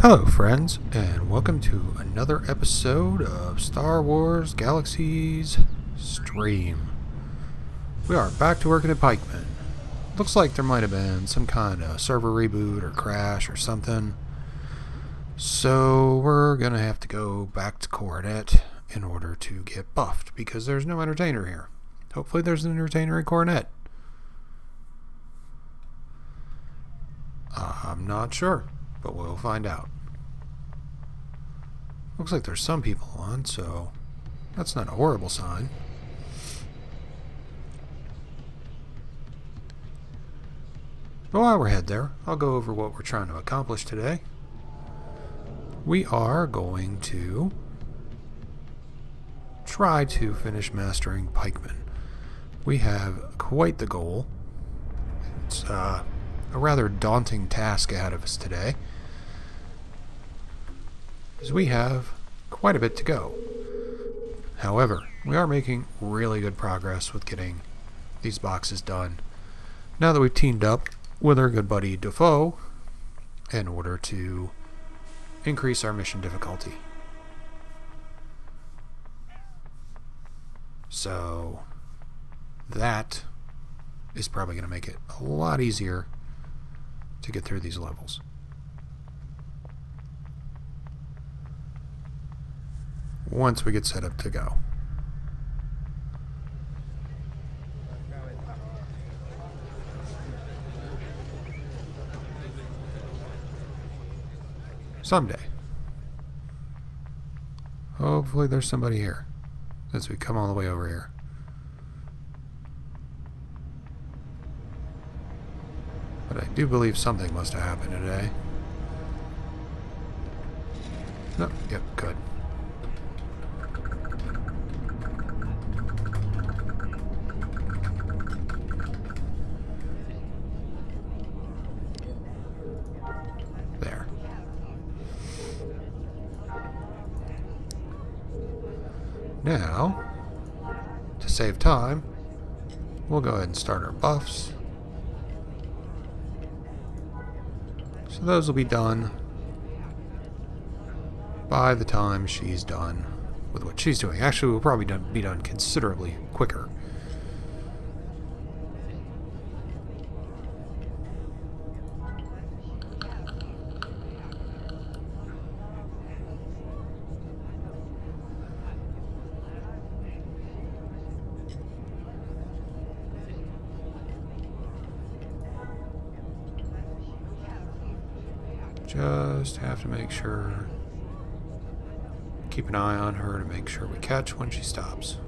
Hello friends, and welcome to another episode of Star Wars Galaxies Stream. We are back to working at Pikeman. Looks like there might have been some kind of server reboot or crash or something. So we're gonna have to go back to Coronet in order to get buffed because there's no entertainer here. Hopefully there's an entertainer in Coronet. I'm not sure, but we'll find out. Looks like there's some people on, so that's not a horrible sign. But while we're headed there, I'll go over what we're trying to accomplish today. We are going to try to finish mastering Pikeman. We have quite the goal. It's a rather daunting task ahead of us today, as we have quite a bit to go. However, we are making really good progress with getting these boxes done now that we've teamed up with our good buddy Defoe in order to increase our mission difficulty. So that is probably going to make it a lot easier to get through these levels. Once we get set up to go. Someday. Hopefully there's somebody here as we come all the way over here. But I do believe something must have happened today. No, yep, good. There. Now, to save time, we'll go ahead and start our buffs. So those will be done by the time she's done with what she's doing. Actually, we'll probably be done considerably quicker. Just have to make sure, keep an eye on her to make sure we catch when she stops.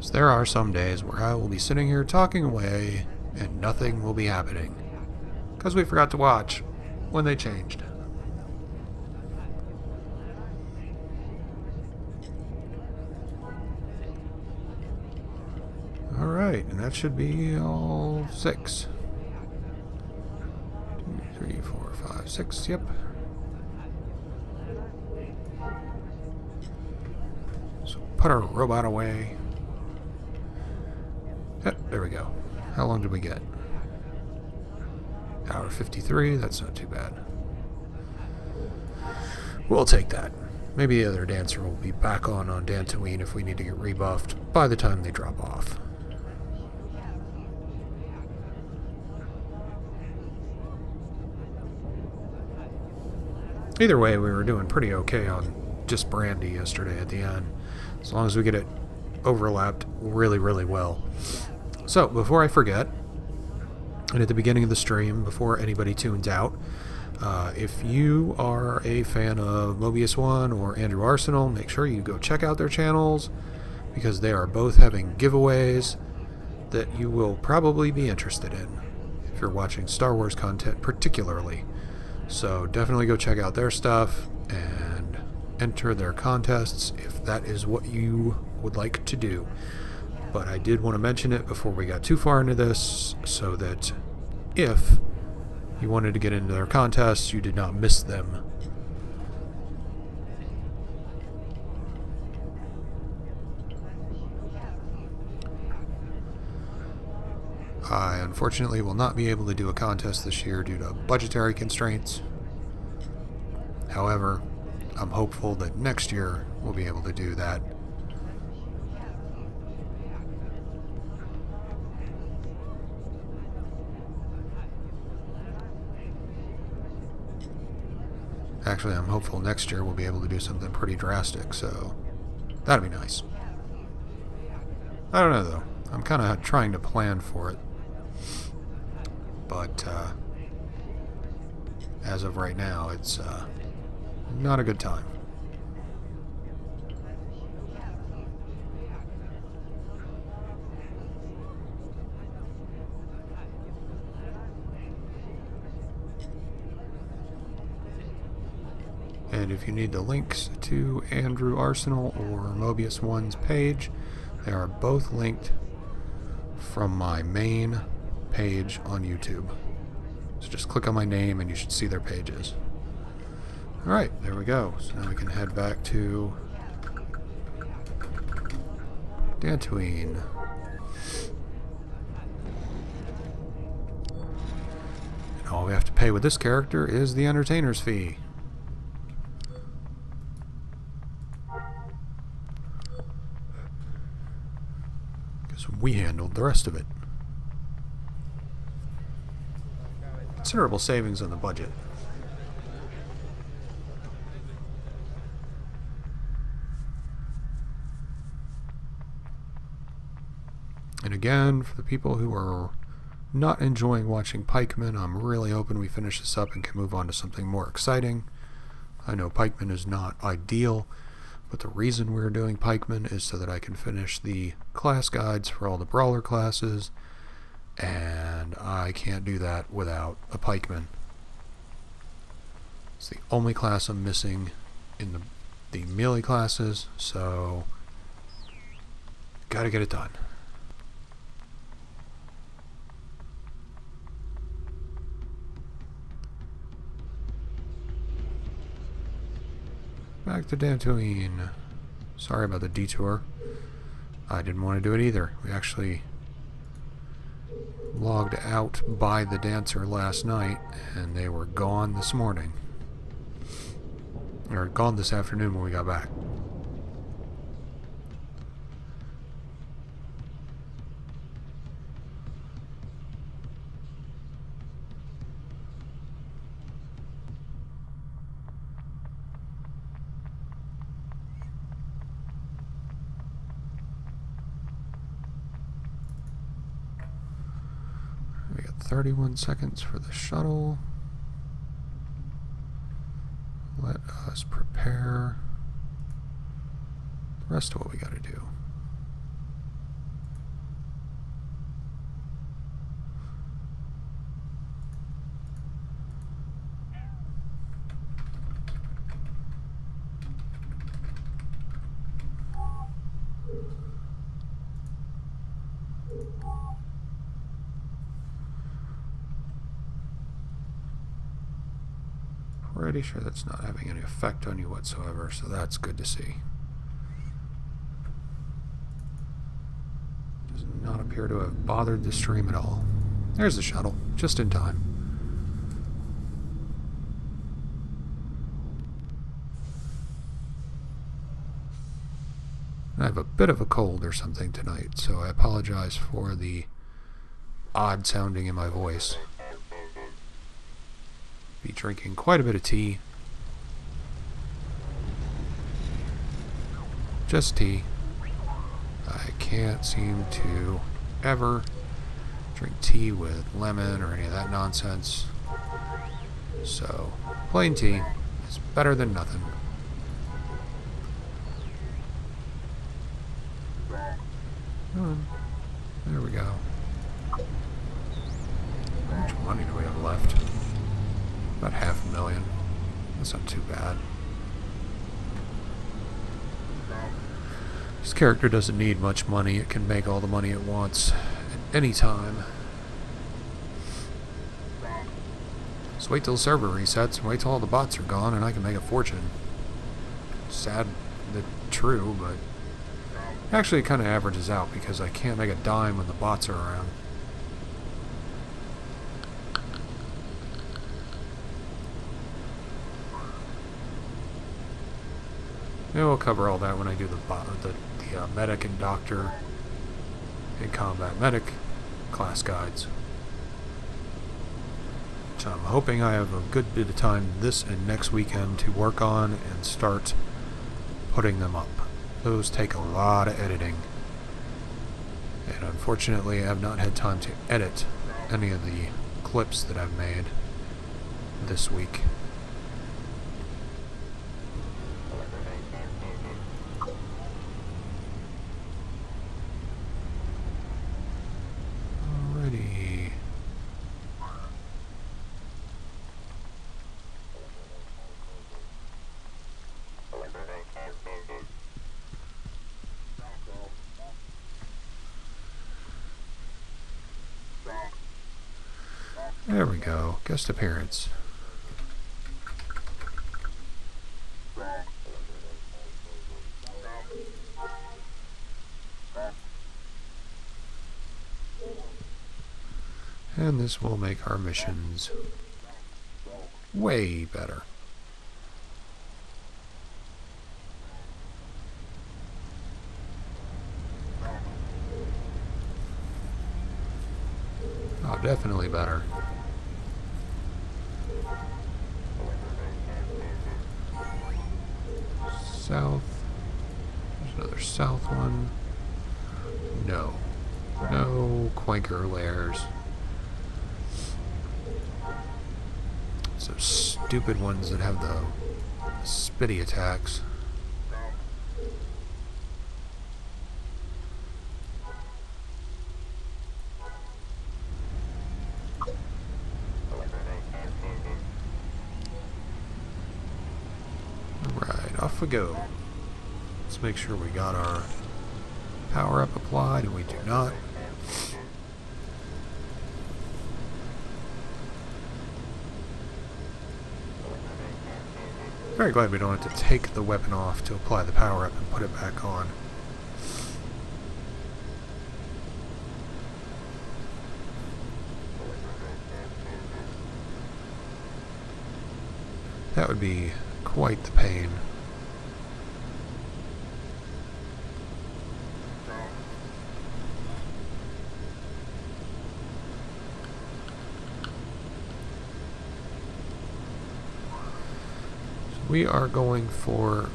So there are some days where I will be sitting here talking away and nothing will be happening. Because we forgot to watch when they changed. Alright, and that should be all 6. 2, 3, 4, 5, 6, yep. So put our robot away. Yep, there we go. How long did we get? Hour 53, that's not too bad. We'll take that. Maybe the other dancer will be back on Dantooine if we need to get rebuffed by the time they drop off. Either way, we were doing pretty okay on just Brandy yesterday at the end, as long as we get it overlapped really, really well. So, before I forget, and at the beginning of the stream, before anybody tunes out, if you are a fan of Mobius One or Andrew Arsenal, make sure you go check out their channels, because they are both having giveaways that you will probably be interested in if you're watching Star Wars content particularly. So definitely go check out their stuff and enter their contests if that is what you would like to do. But I did want to mention it before we got too far into this, so that if You wanted to get into their contests, you did not miss them. I unfortunately will not be able to do a contest this year due to budgetary constraints. However, I'm hopeful that next year we'll be able to do that. Actually, I'm hopeful next year we'll be able to do something pretty drastic, so that'd be nice. I don't know, though. I'm kind of trying to plan for it. But as of right now, it's not a good time. And if you need the links to Andrew Arsenal or Mobius One's page, they are both linked from my main page on YouTube. So just click on my name and you should see their pages. Alright, there we go. So now we can head back to Dantooine. And all we have to pay with this character is the entertainer's fee. Because we handled the rest of it. Considerable savings on the budget. And again, for the people who are not enjoying watching Pikeman, I'm really hoping we finish this up and can move on to something more exciting. I know Pikeman is not ideal, but the reason we're doing Pikeman is so that I can finish the class guides for all the brawler classes, and I can't do that without a Pikeman. It's the only class I'm missing in the melee classes, so gotta get it done. Back to Dantooine. Sorry about the detour. I didn't want to do it either. We actually logged out by the dancer last night, and they were gone this morning. Or gone this afternoon when we got back. We got 31 seconds for the shuttle. Let us prepare the rest of what we got to do. Pretty sure that's not having any effect on you whatsoever, so that's good to see. Does not appear to have bothered the stream at all. There's the shuttle, just in time. I have a bit of a cold or something tonight, so I apologize for the odd sounding in my voice. Be drinking quite a bit of tea. Just tea. I can't seem to ever drink tea with lemon or any of that nonsense. So, plain tea is better than nothing. There we go. How much money do we have left? About $500,000. That's not too bad. This character doesn't need much money. It can make all the money it wants at any time. Just wait till the server resets and wait till all the bots are gone and I can make a fortune. Sad that true, but actually it kind of averages out because I can't make a dime when the bots are around. Maybe we'll cover all that when I do the medic and doctor and combat medic class guides. Which I'm hoping I have a good bit of time this and next weekend to work on and start putting them up. Those take a lot of editing. And unfortunately I have not had time to edit any of the clips that I've made this week. There we go. Guest appearance. And this will make our missions way better. Oh, definitely better. South. There's another south one. No. No Quaker lairs. Some stupid ones that have the spitty attacks. Off we go. Let's make sure we got our power up applied, and we do not. Very glad we don't have to take the weapon off to apply the power up and put it back on. That would be quite the pain. We are going for...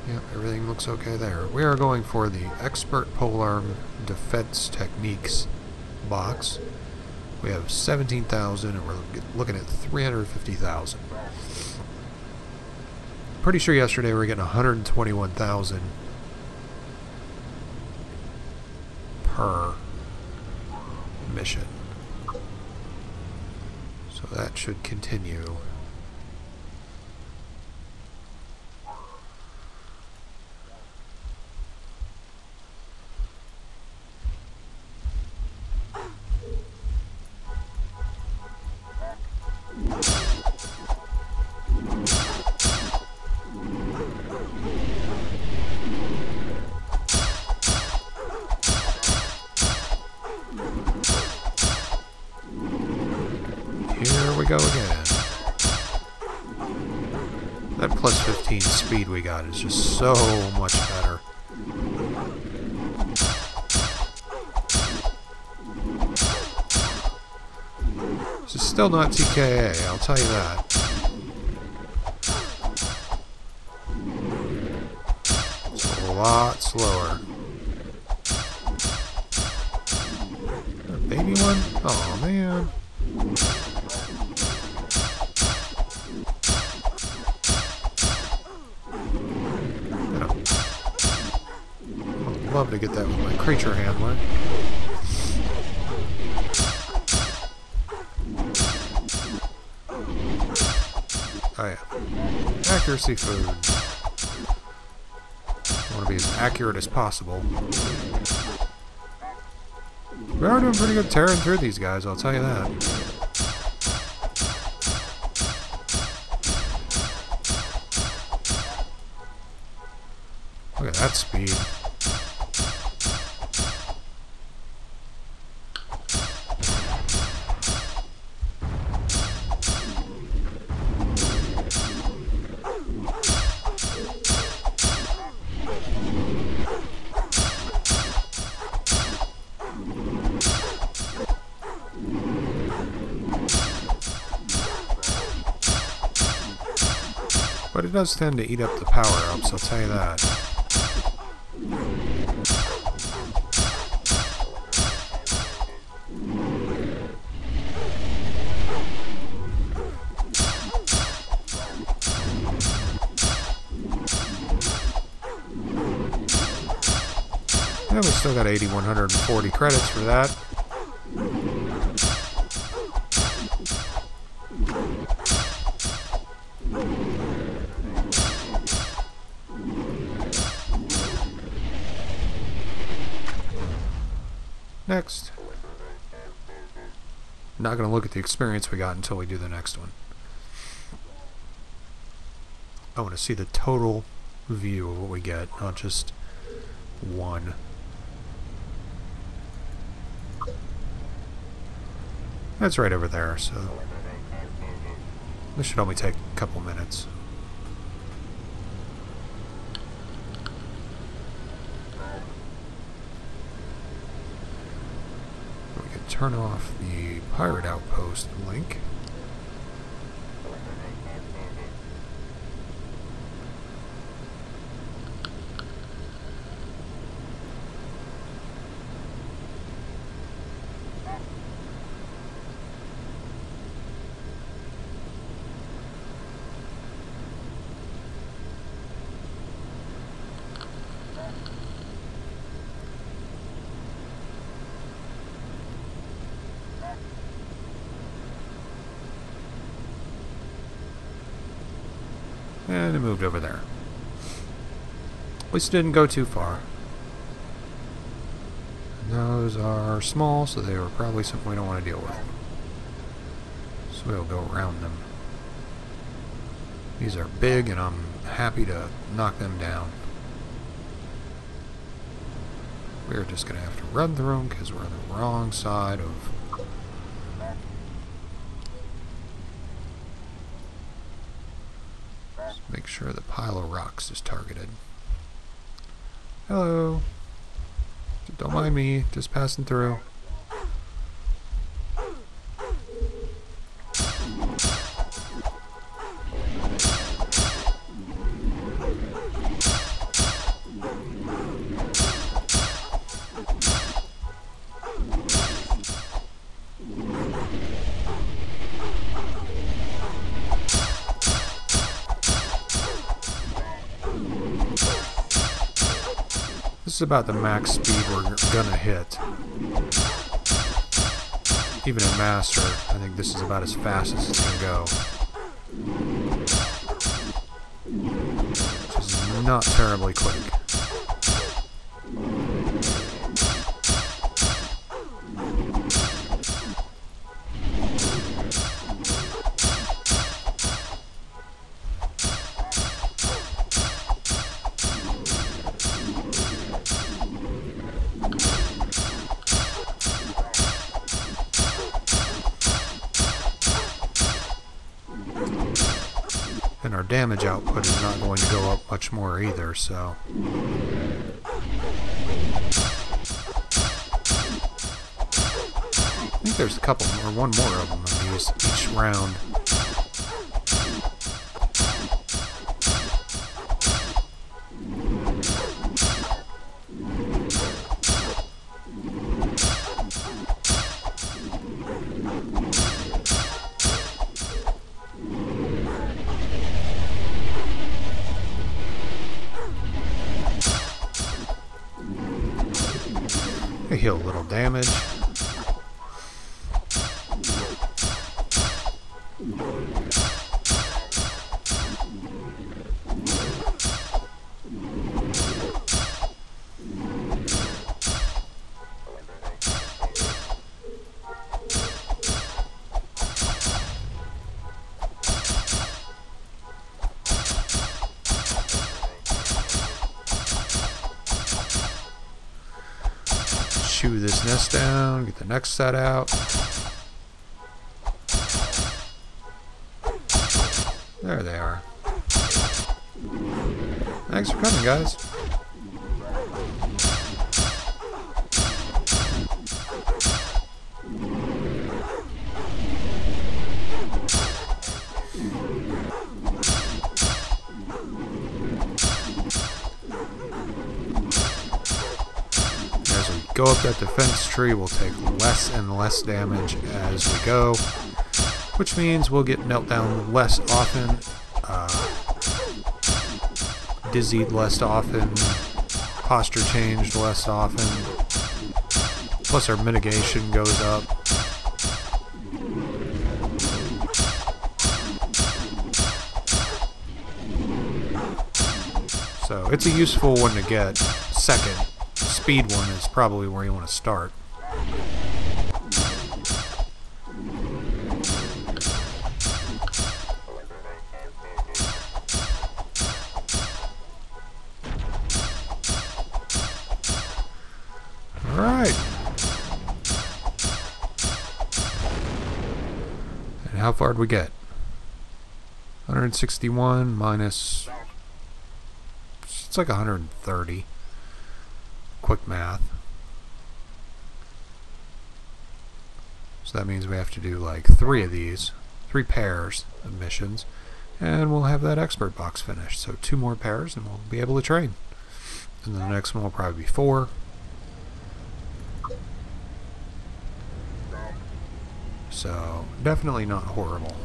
Yep, everything looks okay there. We are going for the Expert Polearm Defense Techniques box. We have 17,000 and we're looking at 350,000. Pretty sure yesterday we were getting 121,000 per mission. So that should continue. Here we go again. That plus 15 speed we got is just so much better. This is still not TKA, I'll tell you that. It's a lot slower. A baby one? Oh man. I'd love to get that with my creature handler. Oh yeah. Accuracy food. I want to be as accurate as possible. We are doing pretty good tearing through these guys, I'll tell you that. At speed. But it does tend to eat up the power-ups, I'll tell you that. Yeah, we still got 8,140 credits for that. Next. Not going to look at the experience we got until we do the next one. I want to see the total view of what we get, not just one. That's right over there, so this should only take a couple minutes. We can turn off the Pirate Outpost link. And it moved over there. At least it didn't go too far. And those are small, so they were probably something we don't want to deal with. So we'll go around them. These are big, and I'm happy to knock them down. We're just going to have to run through them because we're on the wrong side of... Make sure the pile of rocks is targeted. Hello. Don't mind me, just passing through. This is about the max speed we're gonna hit. Even in Master, I think this is about as fast as it's gonna go. Which is not terribly quick. And our damage output is not going to go up much more either, so... I think there's a couple more, one more of them in these each round. They heal a little damage. chew this nest down, get the next set out. There they are. Thanks for coming, guys. As we go up that defense tree, we'll take less and less damage as we go, which means we'll get knelt down less often, dizzied less often, posture changed less often, plus our mitigation goes up. So it's a useful one to get. Second, speed one is probably where you want to start. Alright. And how far did we get? 161 minus... It's like 130. Quick math. So that means we have to do like 3 of these. 3 pairs of missions. And we'll have that expert box finished. So 2 more pairs and we'll be able to train. And then the next one will probably be 4. So definitely not horrible.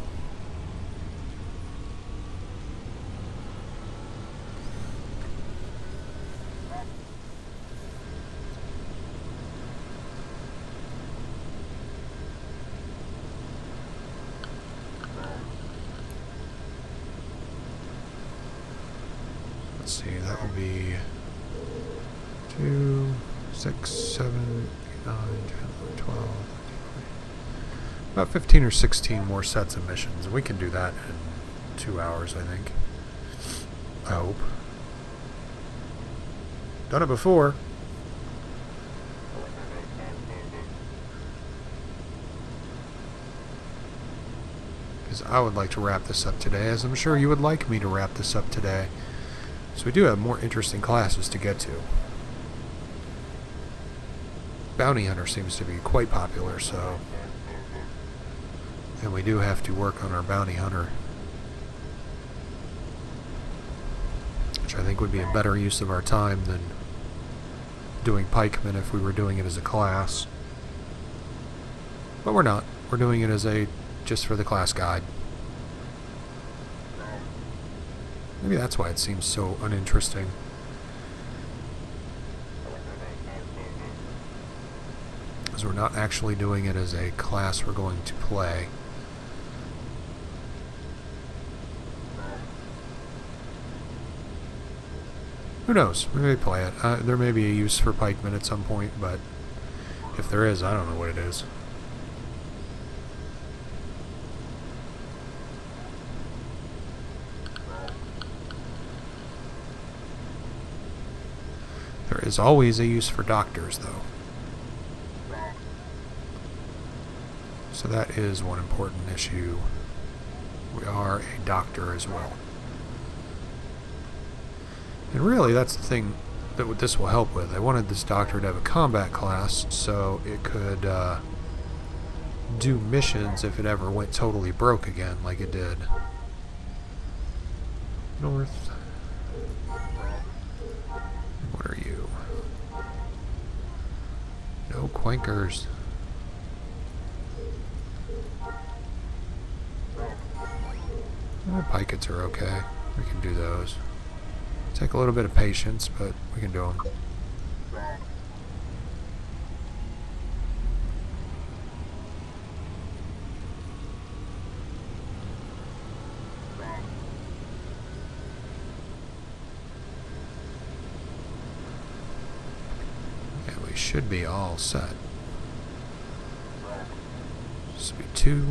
Let's see, that would be 2, 6, 7, 8, 9, 10, 12, about 15 or 16 more sets of missions, and we can do that in 2 hours, I think. I hope. Done it before. Because I would like to wrap this up today, as I'm sure you would like me to wrap this up today. So we do have more interesting classes to get to. Bounty Hunter seems to be quite popular, so... And we do have to work on our Bounty Hunter, which I think would be a better use of our time than doing Pikeman if we were doing it as a class. But we're not. We're doing it as just for the class guide. Maybe that's why it seems so uninteresting. Because we're not actually doing it as a class we're going to play. Who knows? We may play it. There may be a use for Pikeman at some point, but if there is, I don't know what it is. There is always a use for doctors, though. So that is one important issue. We are a doctor as well. And really, that's the thing that this will help with. I wanted this doctor to have a combat class so it could do missions if it ever went totally broke again, like it did. North. What are you? No quankers. Pikets are okay. We can do those. Take a little bit of patience, but we can do them. And we should be all set. This will be 2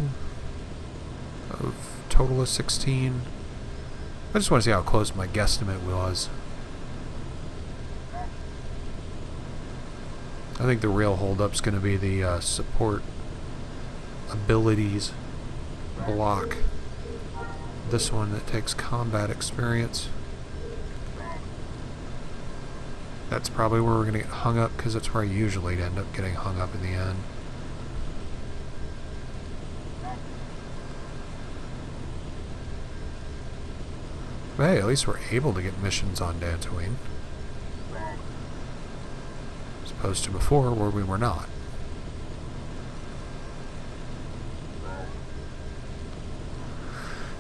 of total of 16. I just want to see how close my guesstimate was. I think the real holdup's going to be the support abilities block. This one that takes combat experience. That's probably where we're going to get hung up, because that's where I usually end up getting hung up in the end. But hey, at least we're able to get missions on Dantooine. As opposed to before, where we were not.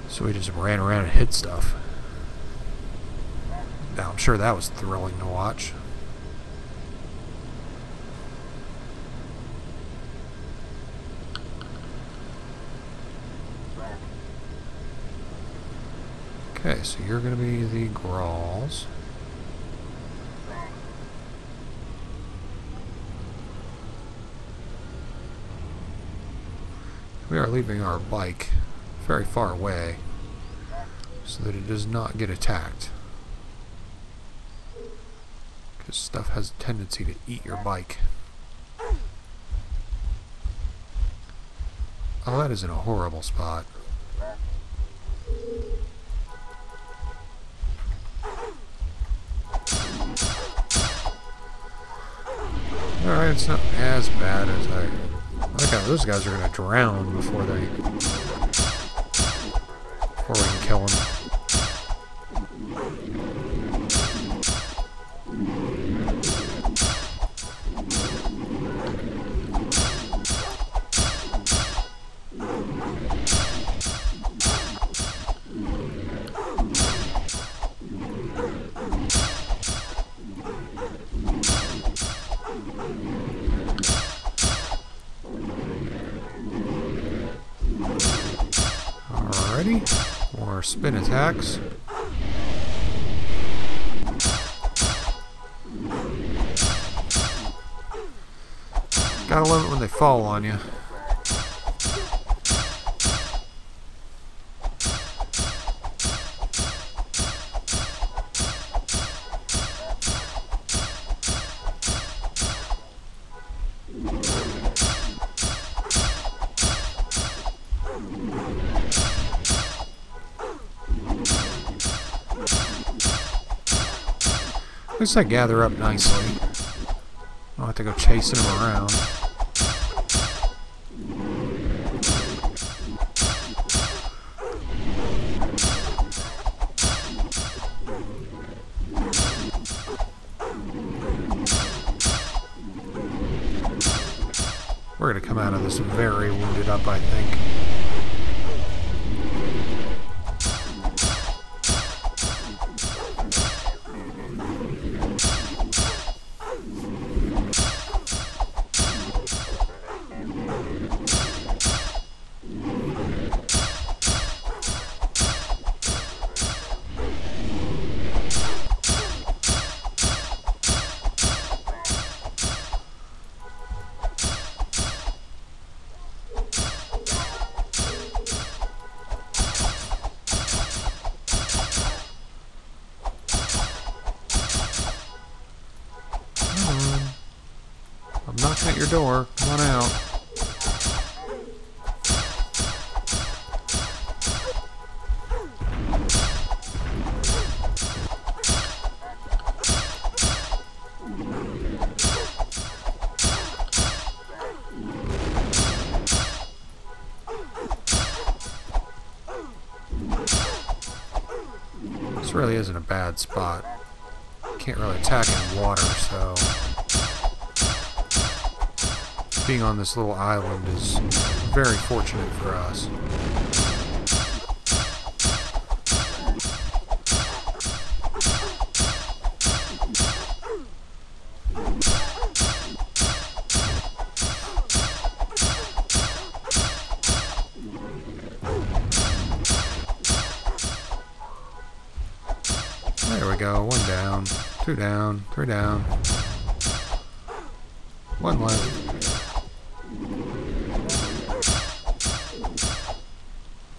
So we just ran around and hit stuff. Now, I'm sure that was thrilling to watch. Okay, so you're going to be the Grauls. We are leaving our bike very far away so that it does not get attacked. Because stuff has a tendency to eat your bike. Oh, that is in a horrible spot. Alright, it's not as bad as I think those guys are going to drown before we can kill them. More spin attacks. Gotta love it when they fall on you. At least I gather up nicely. I don't have to go chasing them around. We're going to come out of this very wounded up, I think. I'm knocking at your door. Come on out. This really isn't a bad spot. Can't really attack in water, so being on this little island is very fortunate for us. There we go, 1 down, 2 down, 3 down, 1 left.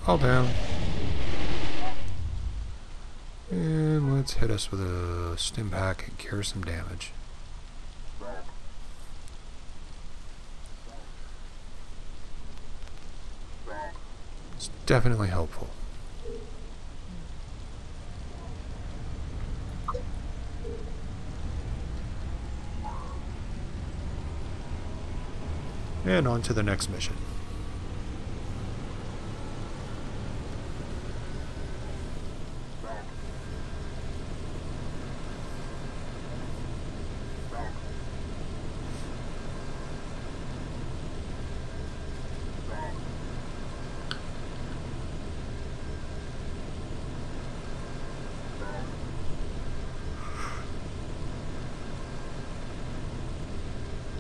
All down. And let's hit us with a stim pack and cure some damage. definitely helpful. And on to the next mission.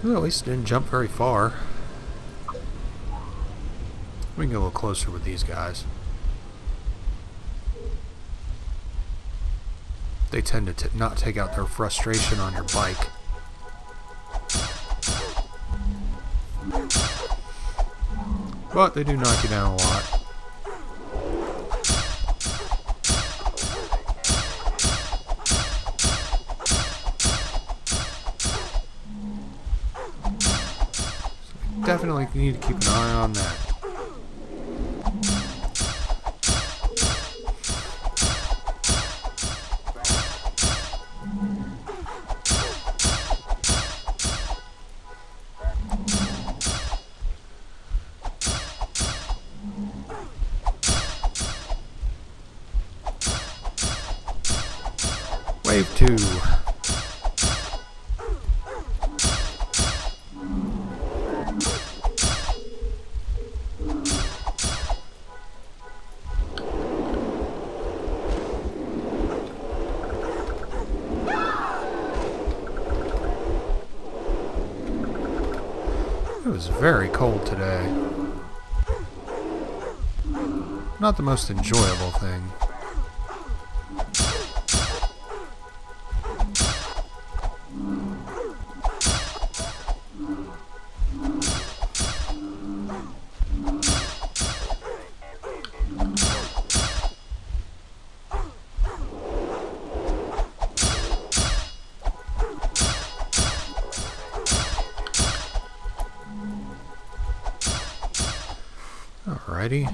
Well, at least it didn't jump very far. We can get a little closer with these guys. They tend to not take out their frustration on your bike. But they do knock you down a lot. So definitely need to keep an eye on that. Wave 2. It was very cold today. Not the most enjoyable thing. Alrighty.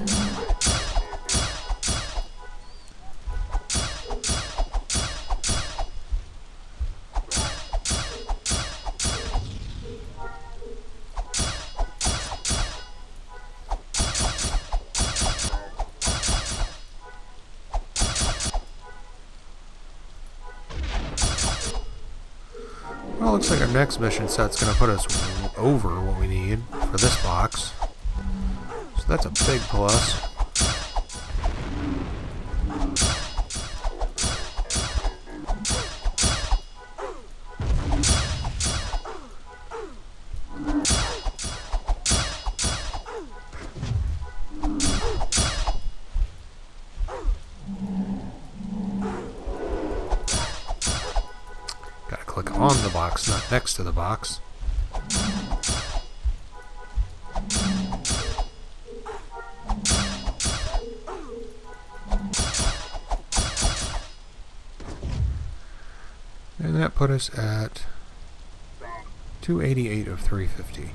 Well, looks like our next mission set's going to put us over what we need for this box. So that's a big plus. Gotta click on the box, not next to the box. And that put us at 288 of 350.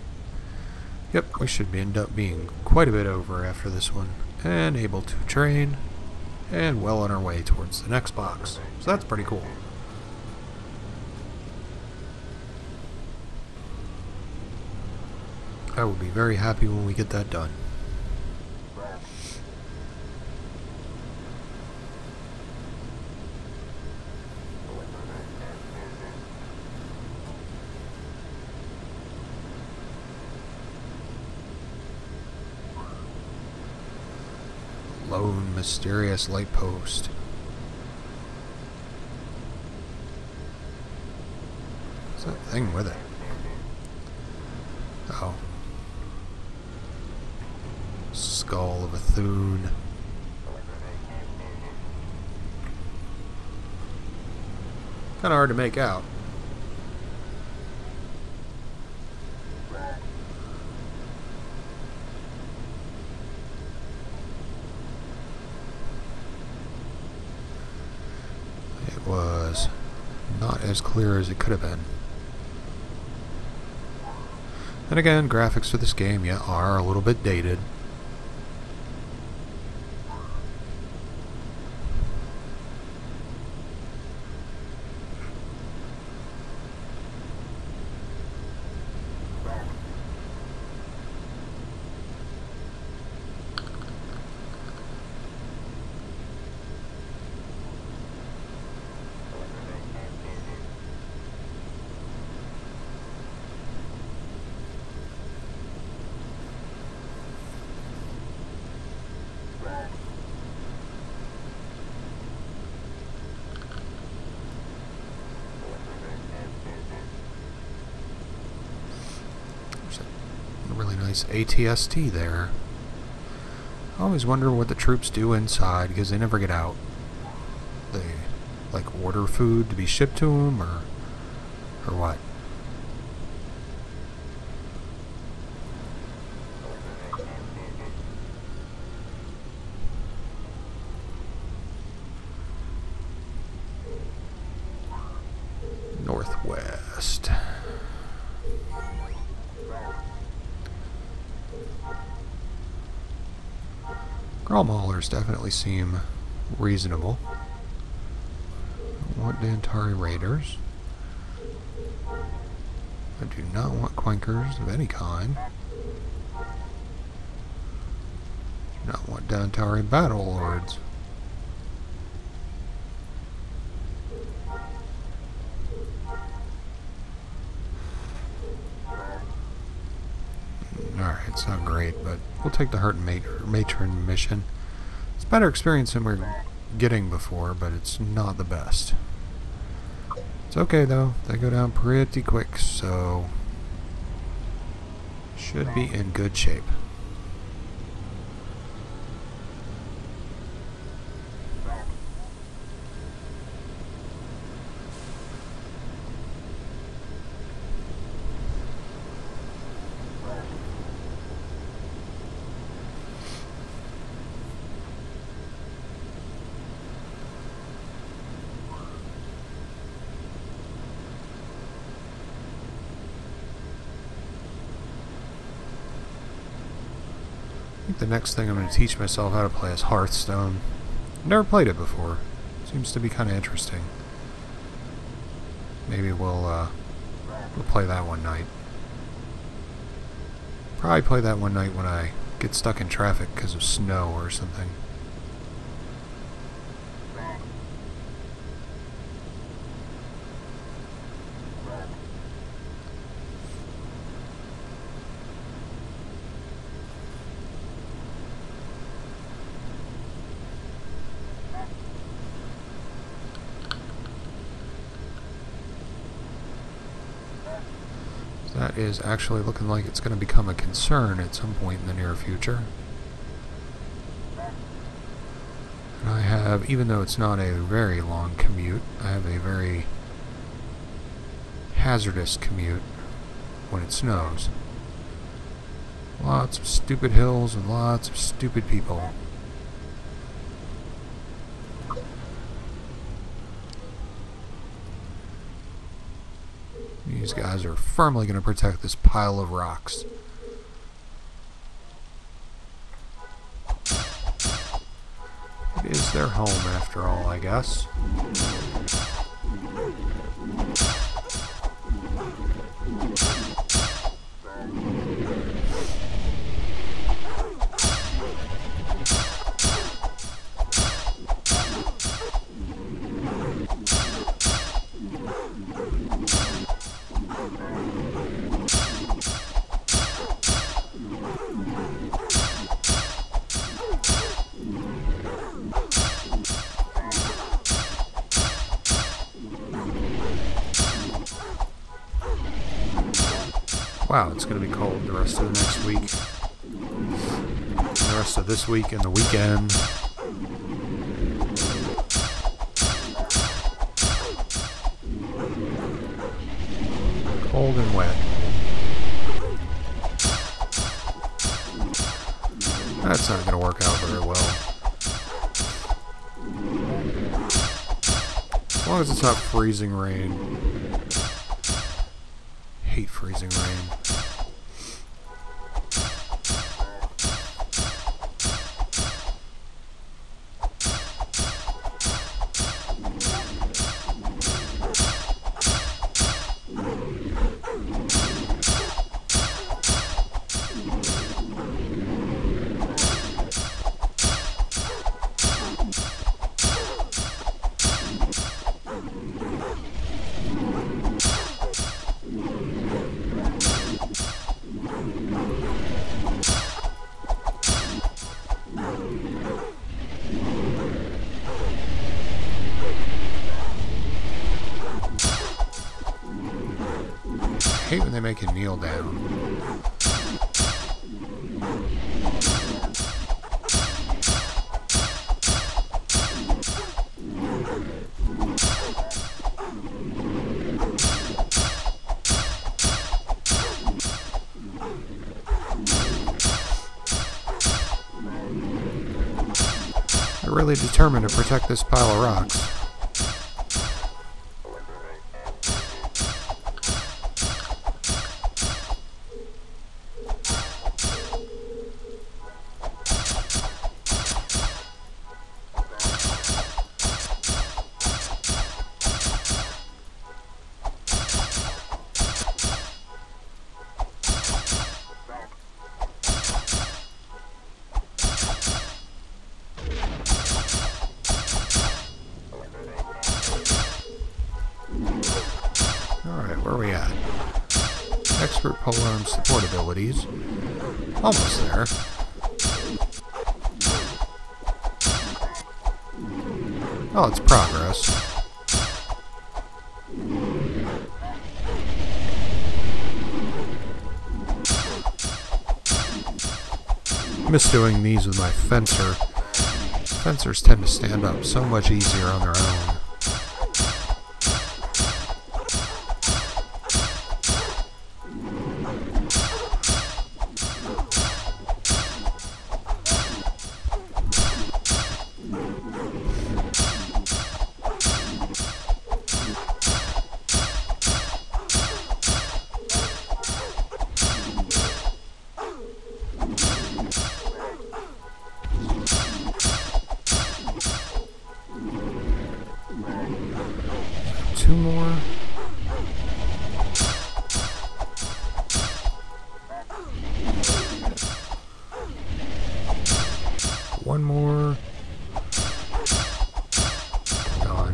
Yep, we should end up being quite a bit over after this one, and able to train, and well on our way towards the next box. So that's pretty cool. I will be very happy when we get that done. Lone mysterious light post. What's that thing with it? Oh. Skull of a Thune. Kinda hard to make out. It was not as clear as it could have been. And again, graphics for this game, yeah, are a little bit dated. really nice ATST there. I always wonder what the troops do inside because they never get out. They like order food to be shipped to them or what? Northwest. Grommaulers definitely seem reasonable. I want Dantari Raiders. I do not want Quankers of any kind. Do not want Dantari Battle Lords. Alright, it's not great, but we'll take the Hurt Matron mission. It's better experience than we're getting before, but it's not the best. It's okay though, they go down pretty quick, so should be in good shape. I think the next thing I'm going to teach myself how to play is Hearthstone. I've never played it before. Seems to be kind of interesting. Maybe we'll play that one night. Probably play that one night when I get stuck in traffic because of snow or something. That is actually looking like it's going to become a concern at some point in the near future. And I have, even though it's not a very long commute, I have a very hazardous commute when it snows. Lots of stupid hills and lots of stupid people. These guys are firmly going to protect this pile of rocks. It is their home after all, I guess. Wow, it's going to be cold the rest of the next week. The rest of this week and the weekend. Cold and wet. That's not going to work out very well. As long as it's not freezing rain. Hate freezing rain. I hate when they make you kneel down. They're really determined to protect this pile of rocks. Where are we at? Expert polearm support abilities. Almost there. Oh, it's progress. I miss doing these with my fencer. Fencers tend to stand up so much easier on their own. Two more. One more. Done.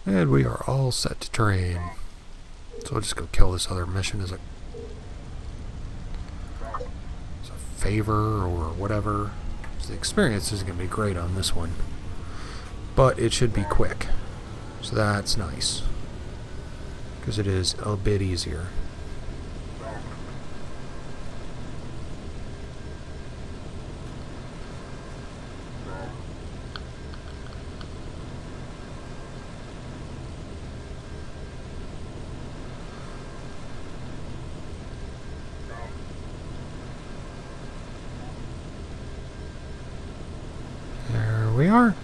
And we are all set to train. So I'll just go kill this other mission as a favor or whatever. So the experience isn't going to be great on this one. But it should be quick. So that's nice. Because it is a bit easier. We are.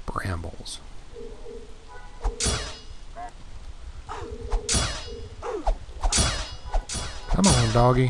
Brambles. Come on, doggy.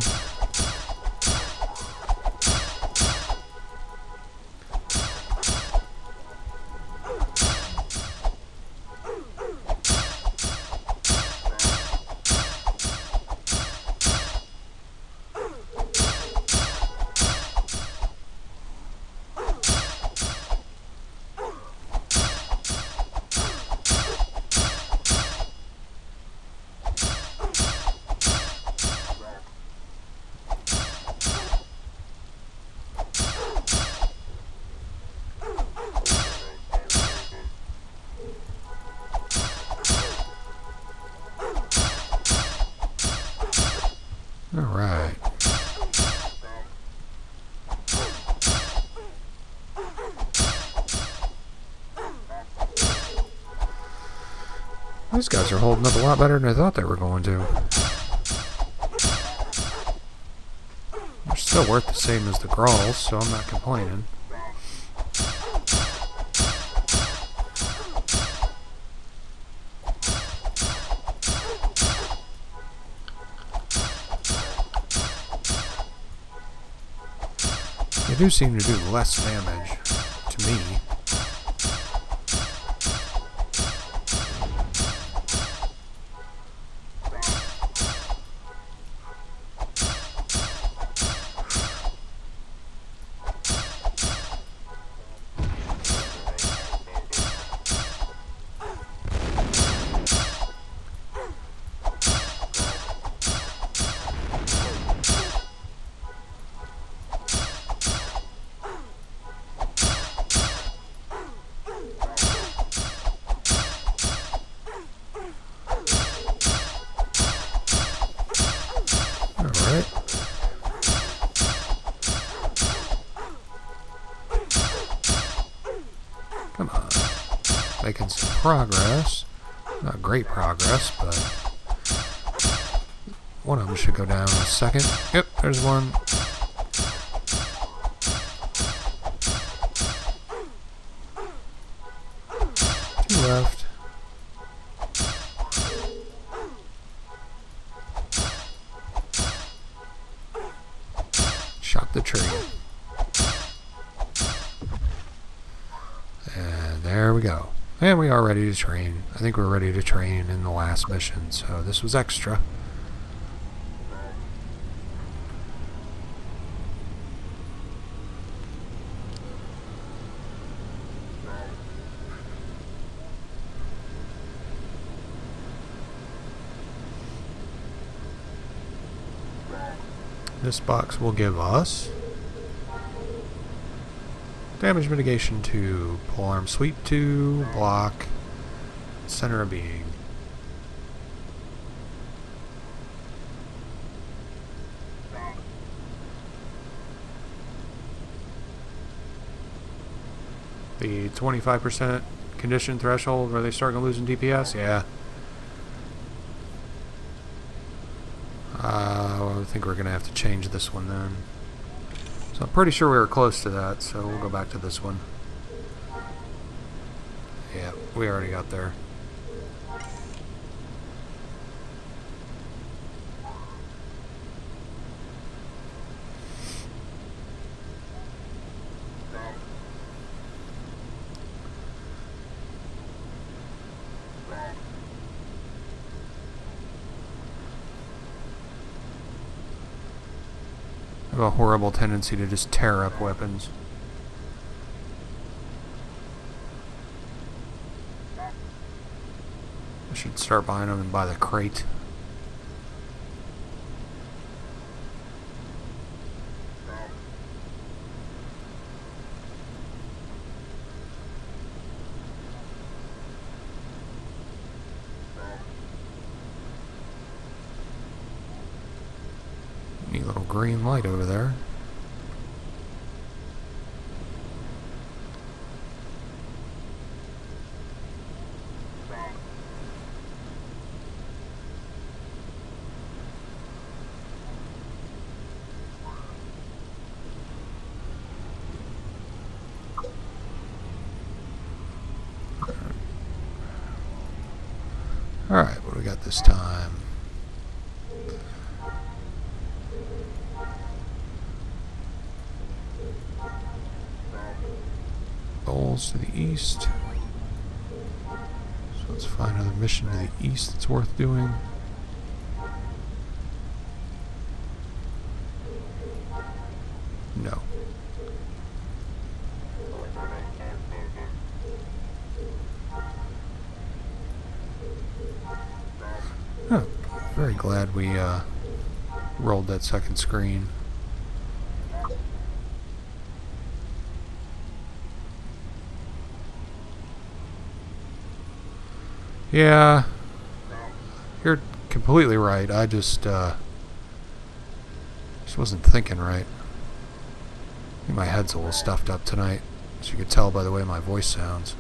All right. These guys are holding up a lot better than I thought they were going to. They're still worth the same as the Grolls, so I'm not complaining. They do seem to do less damage to me. progress. Not great progress, but one of them should go down in a second. Yep, there's one. Two left. Shot the tree. And there we go. And we are ready to train. I think we're ready to train in the last mission, so this was extra. This box will give us damage mitigation 2, polearm sweep 2, block, center of being. The 25% condition threshold where they start losing DPS? Yeah. I think we're going to have to change this one then. So I'm pretty sure we were close to that, so we'll go back to this one. Yeah, we already got there. I have a horrible tendency to just tear up weapons. I should start buying them and buy the crate. Neat little green light over there. Alright, what do we got this time? Bowls to the east. So let's find another mission to the east that's worth doing. No. Huh. Very glad we rolled that second screen. Yeah, you're completely right. I just wasn't thinking right. I think my head's a little stuffed up tonight, as you can tell by the way my voice sounds.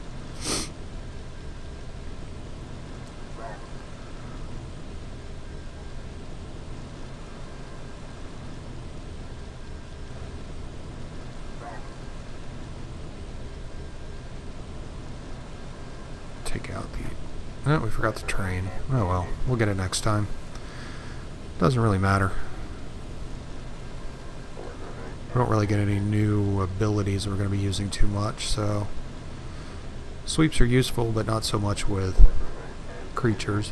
Take out the... Oh, we forgot the train. Oh well, we'll get it next time. Doesn't really matter. We don't really get any new abilities we're going to be using too much, so... Sweeps are useful, but not so much with creatures.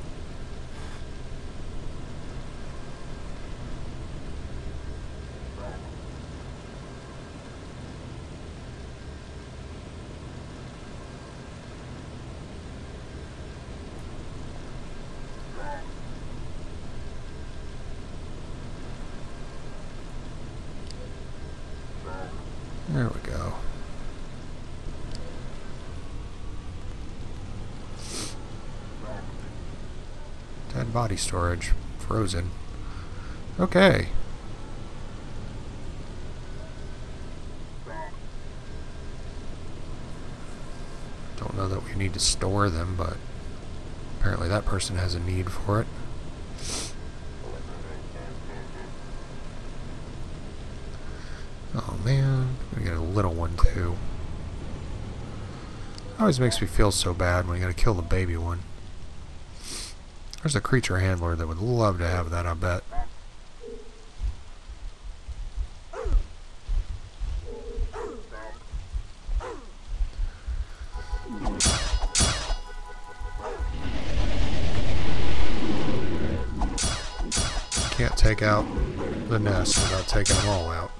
There we go. Dead body storage. Frozen. Okay. Don't know that we you need to store them, but apparently that person has a need for it. Oh man, we got a little one too. It always makes me feel so bad when you gotta kill the baby one. There's a creature handler that would love to have that, I bet. Can't take out the nest without taking them all out.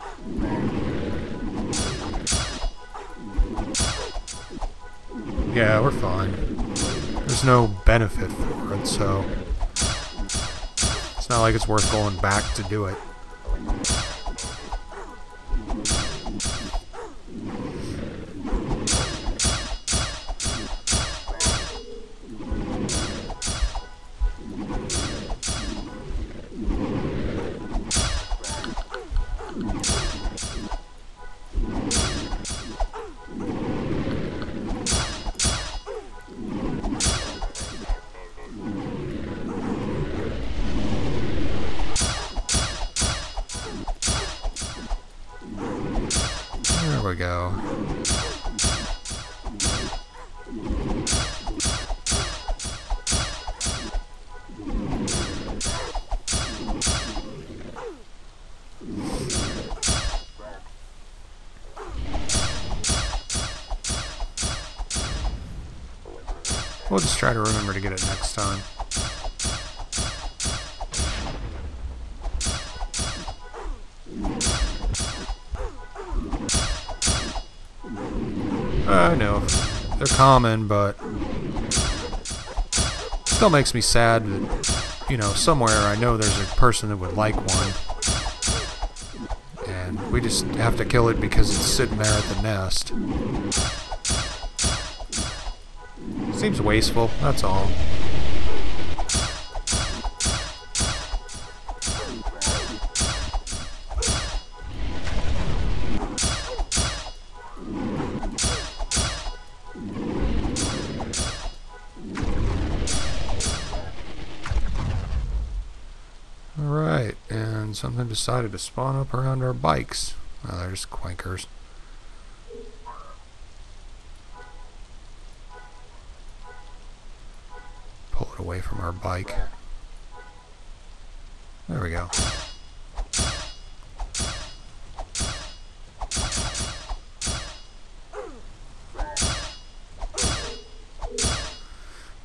Yeah, we're fine. There's no benefit for it, so it's not like it's worth going back to do it. There we go. We'll just try to remember to get it next time. I know they're common, but still makes me sad that, you know, somewhere I know there's a person that would like one, and we just have to kill it because it's sitting there at the nest. Seems wasteful, that's all. Alright, and something decided to spawn up around our bikes. Oh, there's Quankers. Pull it away from our bike. There we go.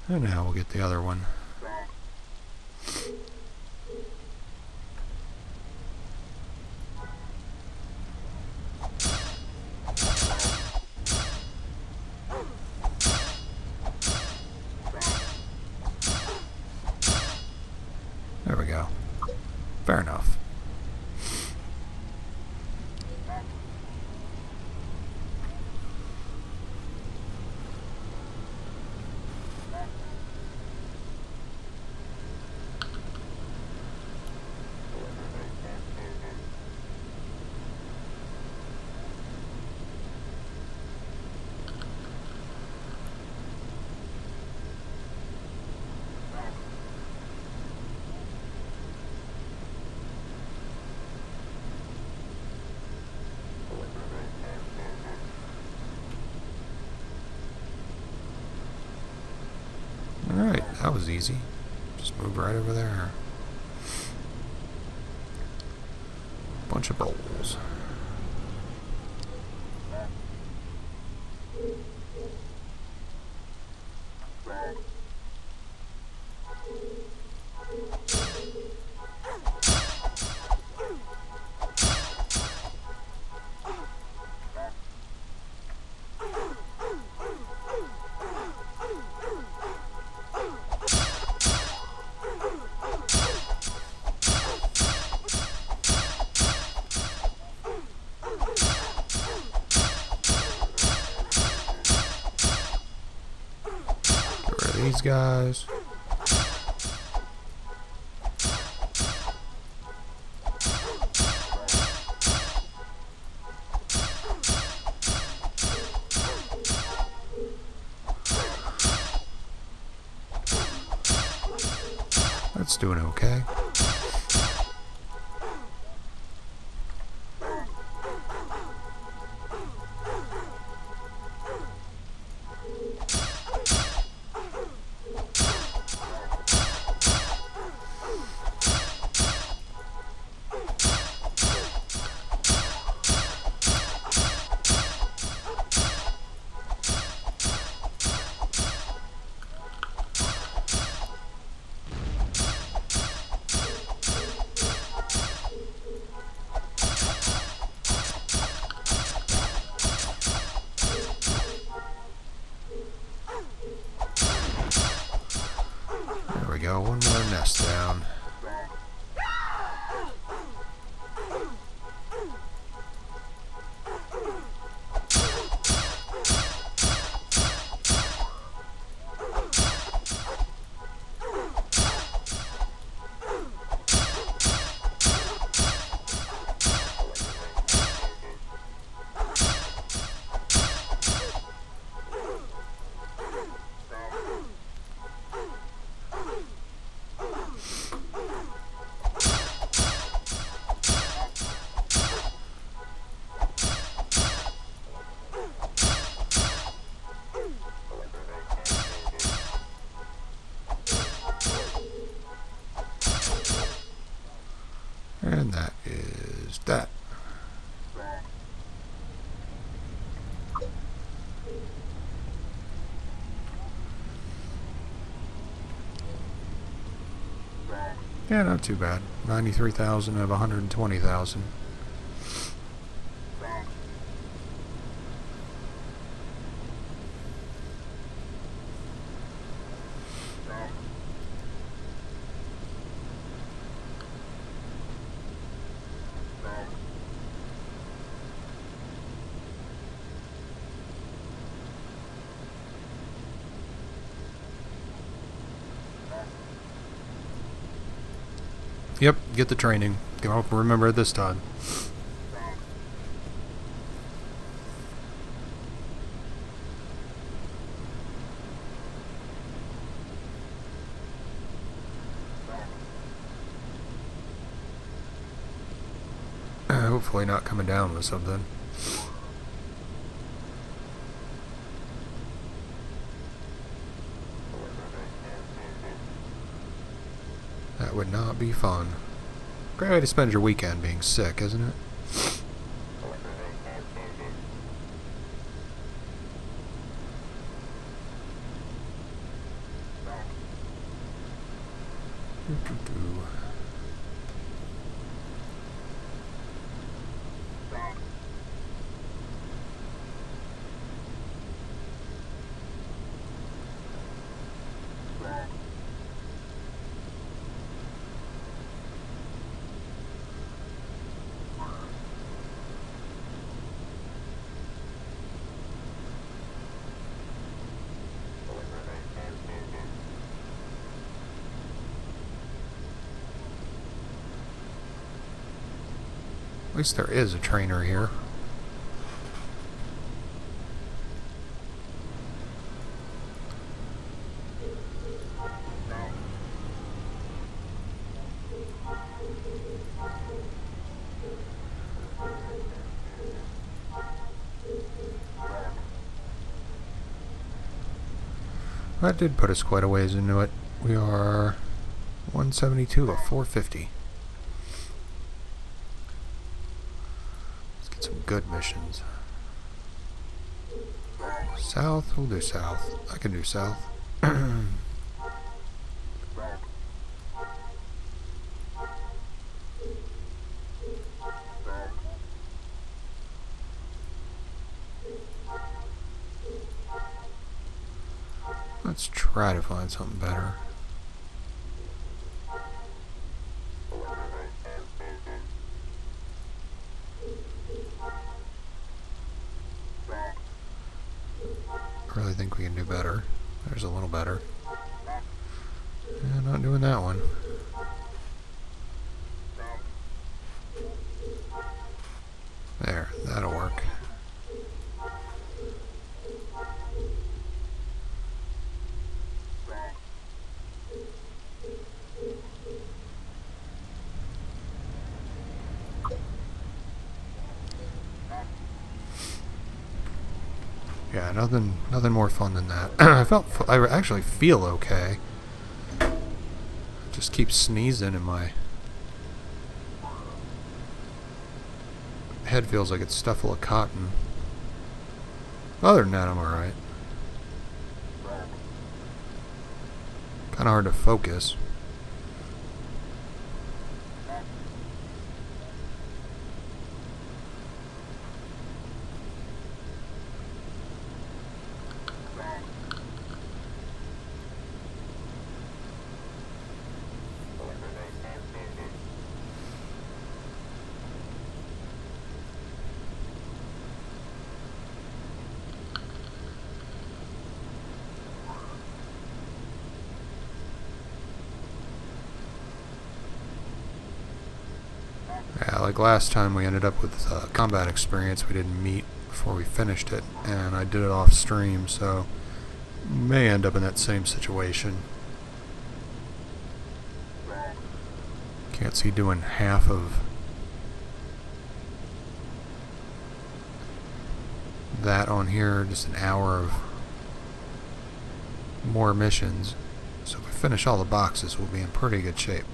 And now we'll get the other one. There we go. Fair enough. Alright, that was easy. Just move right over there. Bunch of bowls. These guys. That's doing okay. Go, one more nest down. And that is that. Yeah, not too bad. 93,000 of 120,000. Yep, get the training. I'll remember it this time. Hopefully not coming down with something. That would not be fun. Great way to spend your weekend being sick, isn't it? At least there is a trainer here. That did put us quite a ways into it. We are 172 of 450. Let's get some good missions. South, we'll do south. I can do south. Let's try to find something better. I really think we can do better. There's a little better. Yeah, not doing that one. There, that'll work. nothing more fun than that. I actually feel okay. Just keep sneezing and my head feels like it's stuffed full of cotton. Other than that, I'm alright. Kinda hard to focus. Yeah, like last time we ended up with combat experience. We didn't meet before we finished it, and I did it off stream, so may end up in that same situation. Can't see doing half of that on here, just an hour of more missions. So if we finish all the boxes, we'll be in pretty good shape.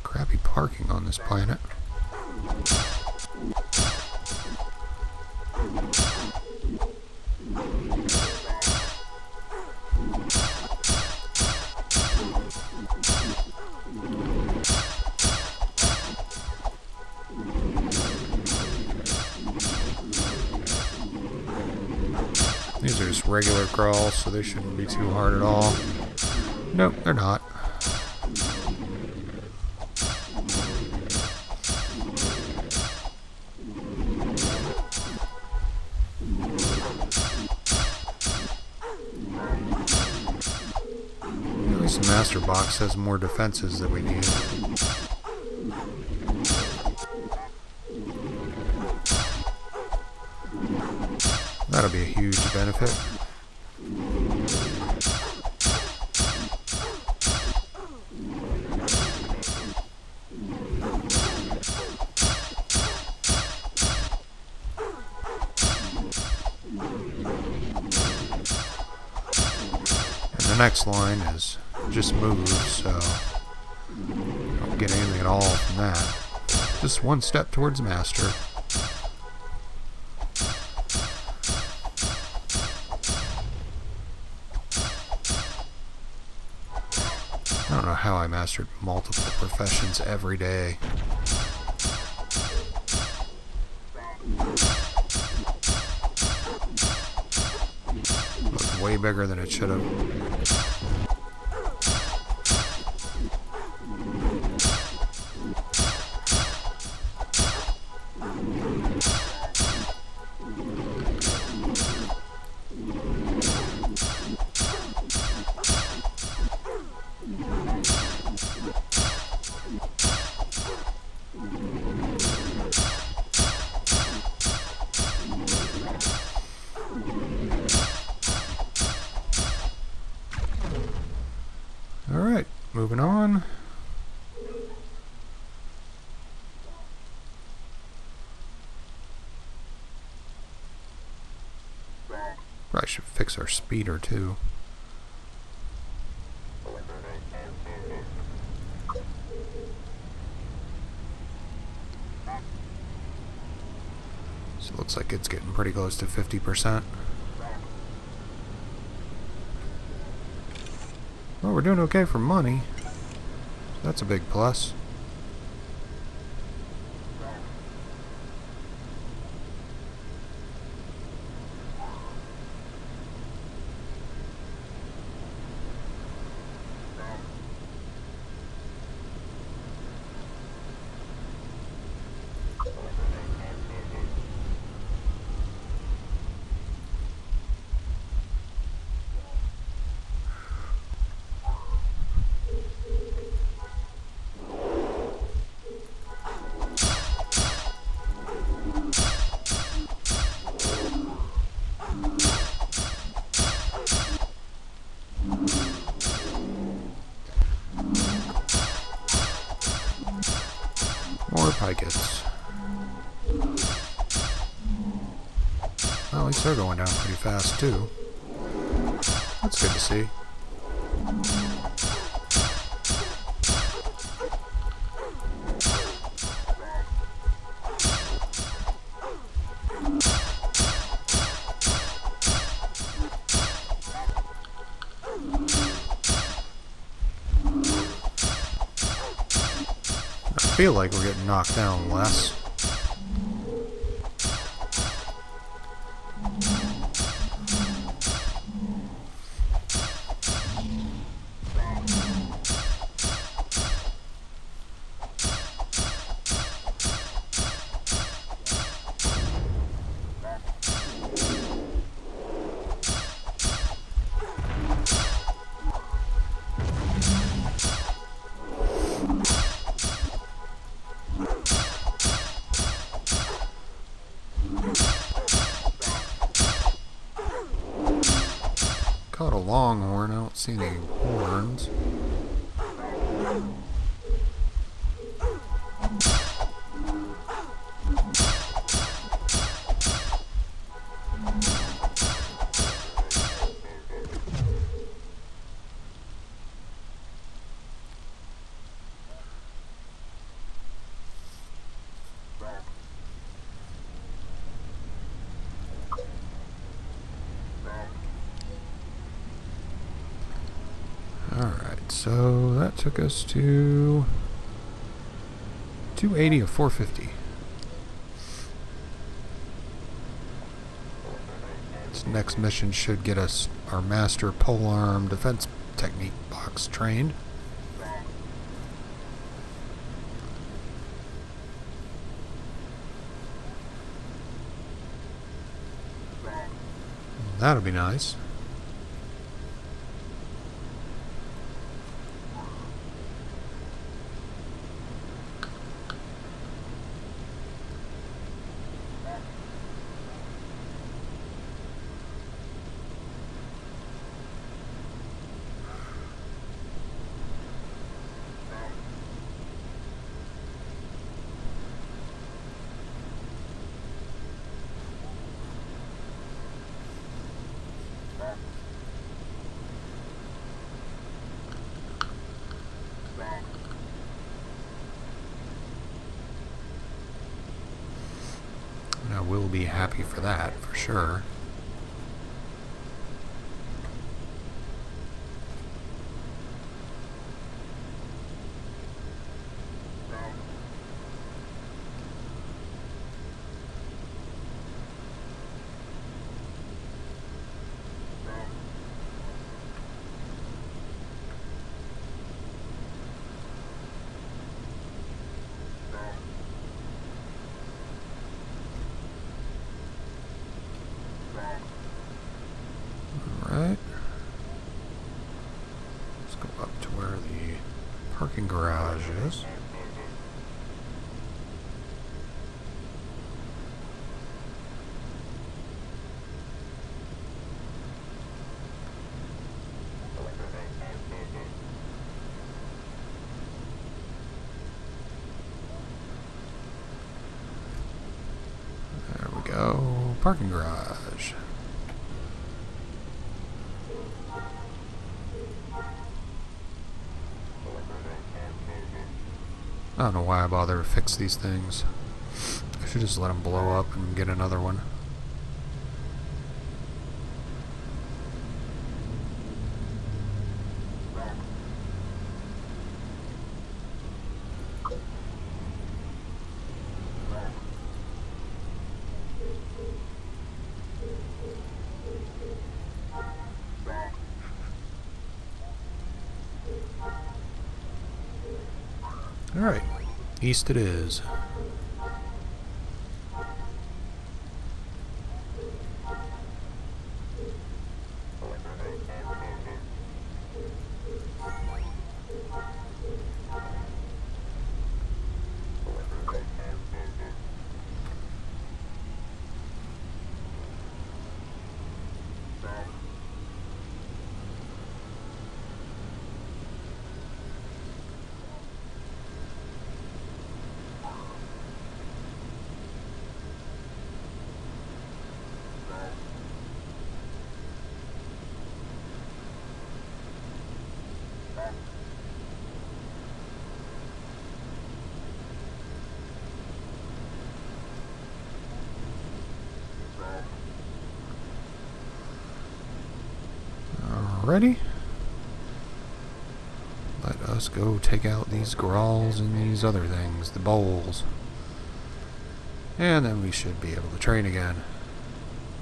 Crappy parking on this planet. These are just regular crawls, so they shouldn't be too hard at all. Nope, they're not. At least the master box has more defenses that we need. That'll be a huge benefit. And the next line is just moves, so don't get anything at all from that. Just one step towards master. I don't know how I mastered multiple professions every day. Looked way bigger than it should have. Alright, moving on. Probably should fix our speeder too. So it looks like it's getting pretty close to 50%. Well, we're doing okay for money. That's a big plus. Pikets. Well, at least they're going down pretty fast, too. That's good to see. I feel like we're getting knocked down less. Caught a longhorn. I don't see any horns. Alright, so that took us to 280 or 450. This next mission should get us our Master Polearm Defense Technique box trained. That'll be nice. I will be happy for that, for sure. Alright. Let's go up to where the parking garage is. There we go. Parking garage. I don't know why I bother to fix these things. I should just let them blow up and get another one. Alright, east it is. already? Let us go take out these Growls and these other things, the bowls. And then we should be able to train again.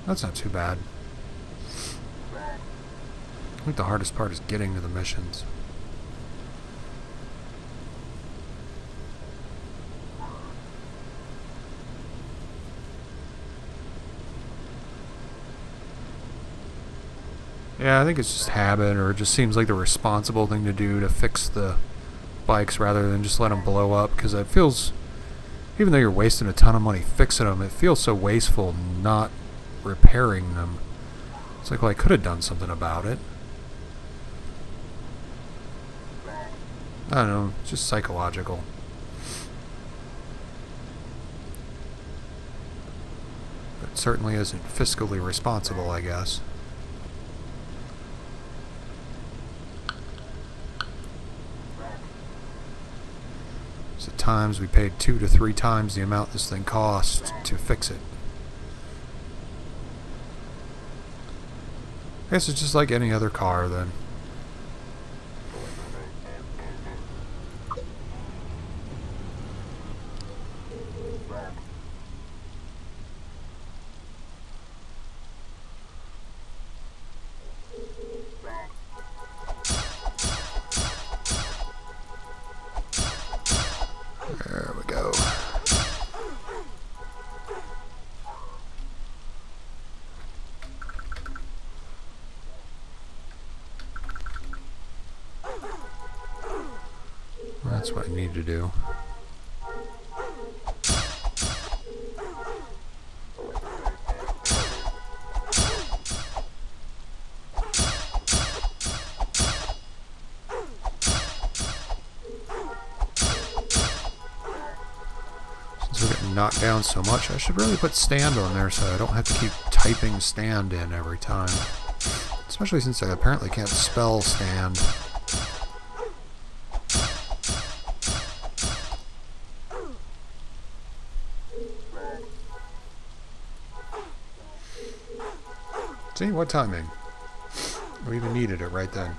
That's not too bad. I think the hardest part is getting to the missions. Yeah, I think it's just habit, or it just seems like the responsible thing to do to fix the bikes rather than just let them blow up, because it feels, even though you're wasting a ton of money fixing them, it feels so wasteful not repairing them. It's like, well, I could have done something about it. I don't know, it's just psychological. But it certainly isn't fiscally responsible, I guess. At times we paid 2 to 3 times the amount this thing cost to fix it. I guess it's just like any other car then. There we go. That's what I need to do. Knocked down so much, I should really put stand on there so I don't have to keep typing stand in every time. Especially since I apparently can't spell stand. See, what timing? We even needed it right then.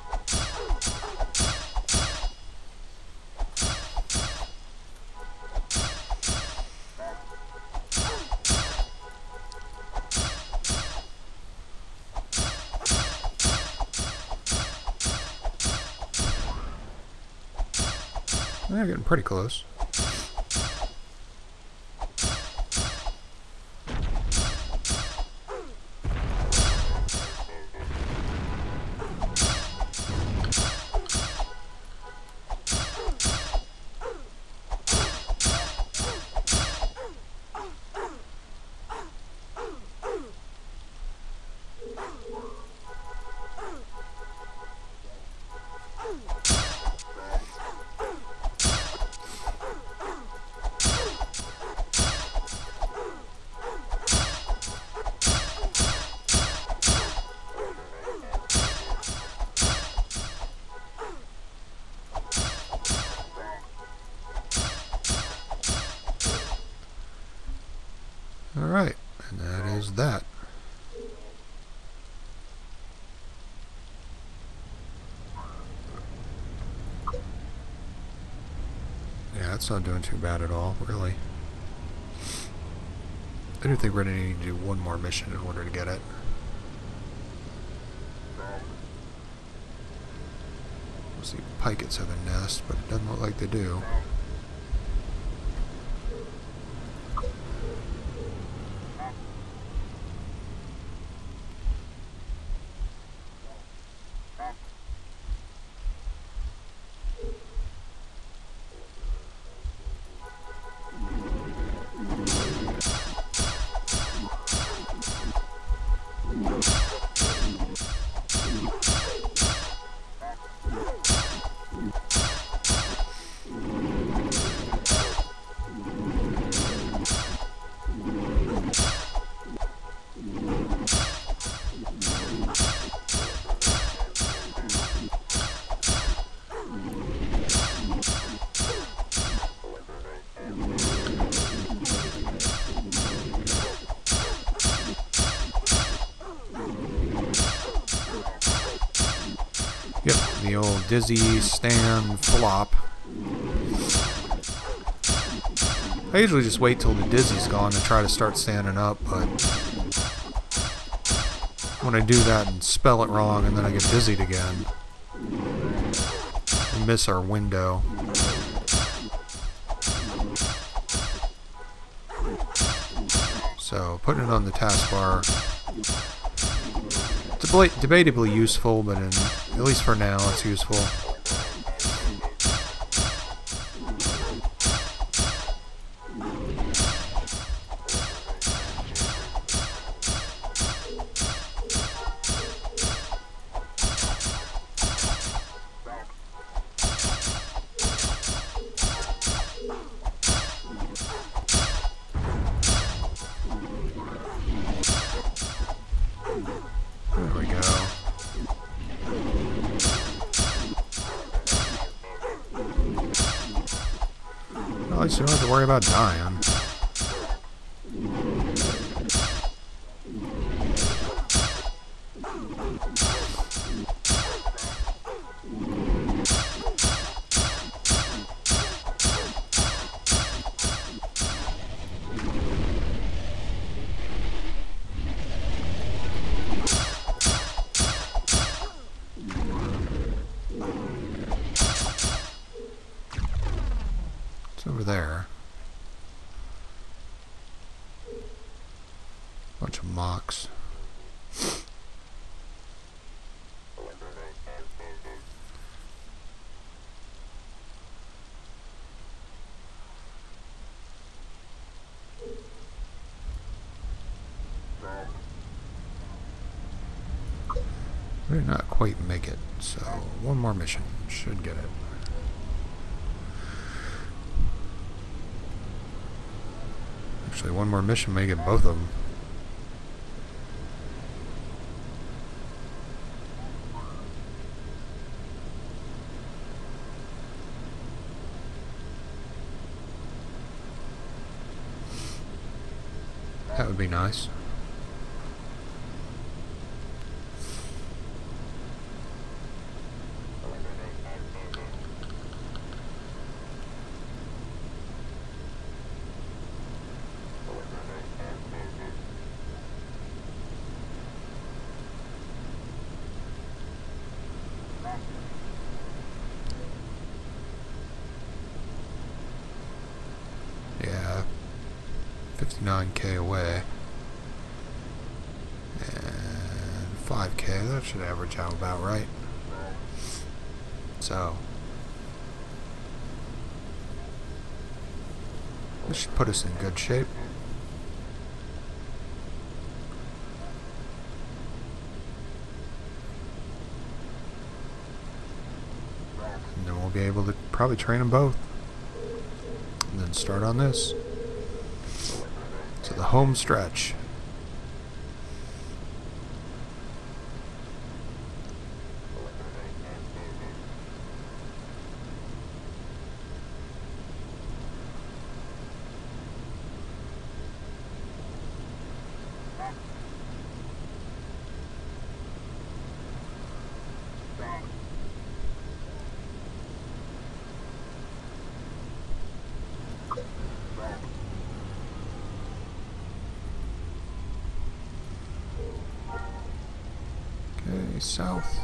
They're getting pretty close. Alright, and that is that. Yeah, that's not doing too bad at all, really. I do think we're going to need to do one more mission in order to get it. We'll see if Pikets have a nest, but it doesn't look like they do. Yep, the old dizzy stand flop. I usually just wait till the dizzy's gone to try to start standing up, but when I do that and spell it wrong and then I get dizzied again, we miss our window. So putting it on the taskbar, it's debatably useful, but at least for now it's useful. There we go. Well, at least you don't have to worry about dying. Over there. Bunch of mocks. We did not quite make it, so one more mission should get it. Actually, one more mission may get both of them. That would be nice. Yeah, 59k away. And 5k, that should average out about right. So, this should put us in good shape. And then we'll be able to probably train them both. And then start on this. So the home stretch. Okay, south.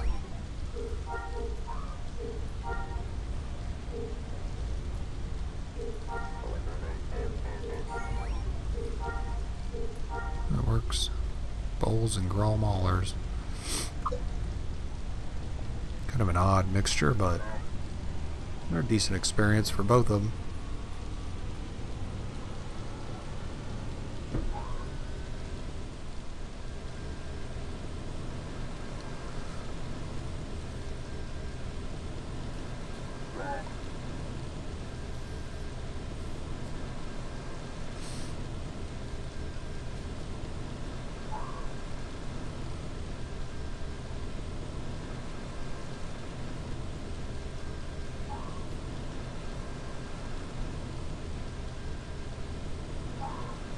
That works. Bowls and Grawl Maulers. Kind of an odd mixture, but they're a decent experience for both of them.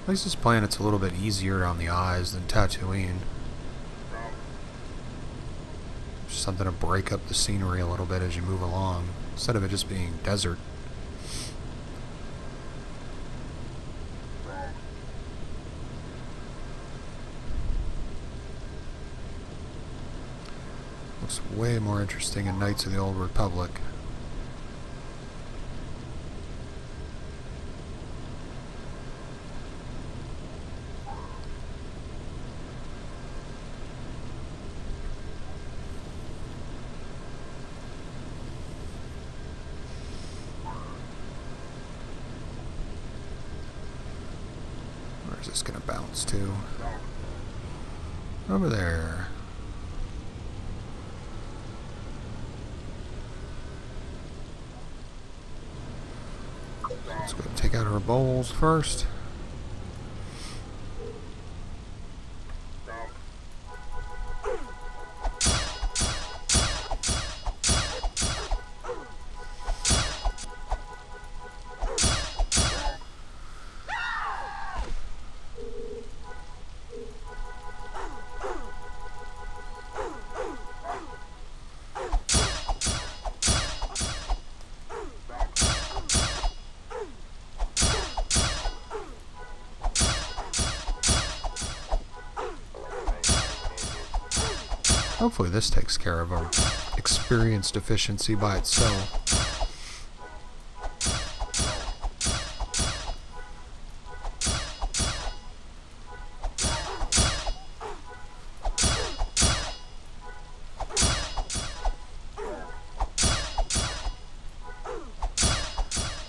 At least this planet's a little bit easier on the eyes than Tatooine. something to break up the scenery a little bit as you move along, instead of it just being desert. Looks way more interesting in Knights of the Old Republic. Where's this gonna bounce to? Over there. Let's go take out our bowls first. Hopefully this takes care of our experience deficiency by itself.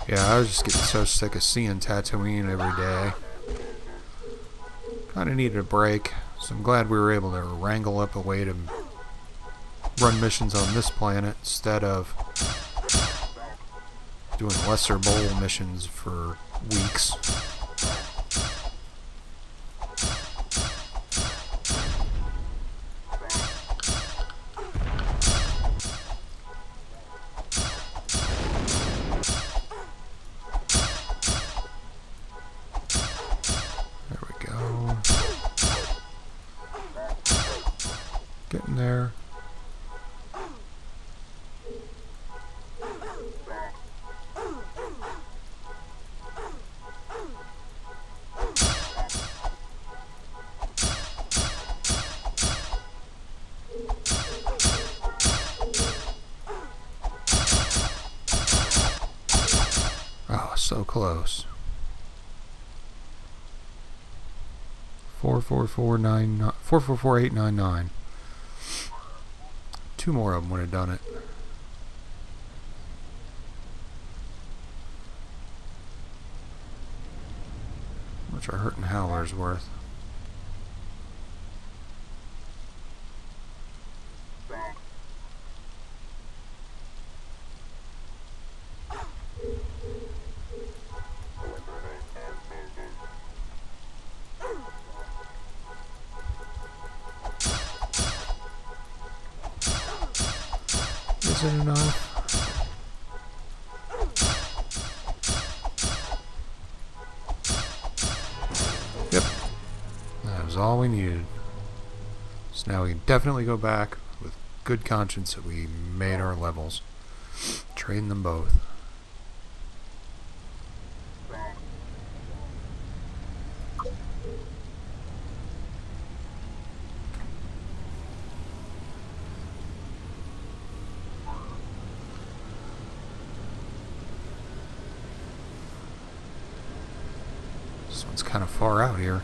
Yeah, I was just getting so sick of seeing Tatooine every day. Kinda needed a break, so I'm glad we were able to wrangle up a way to run missions on this planet instead of doing lesser bowl missions for weeks. There we go. Getting there. Oh, so close. 444-899. Two more of them would have done it. How much are hurting Howler's worth? Is it enough? Yep. That was all we needed. So now we can definitely go back with good conscience that we made our levels. Train them both. This one's kind of far out here.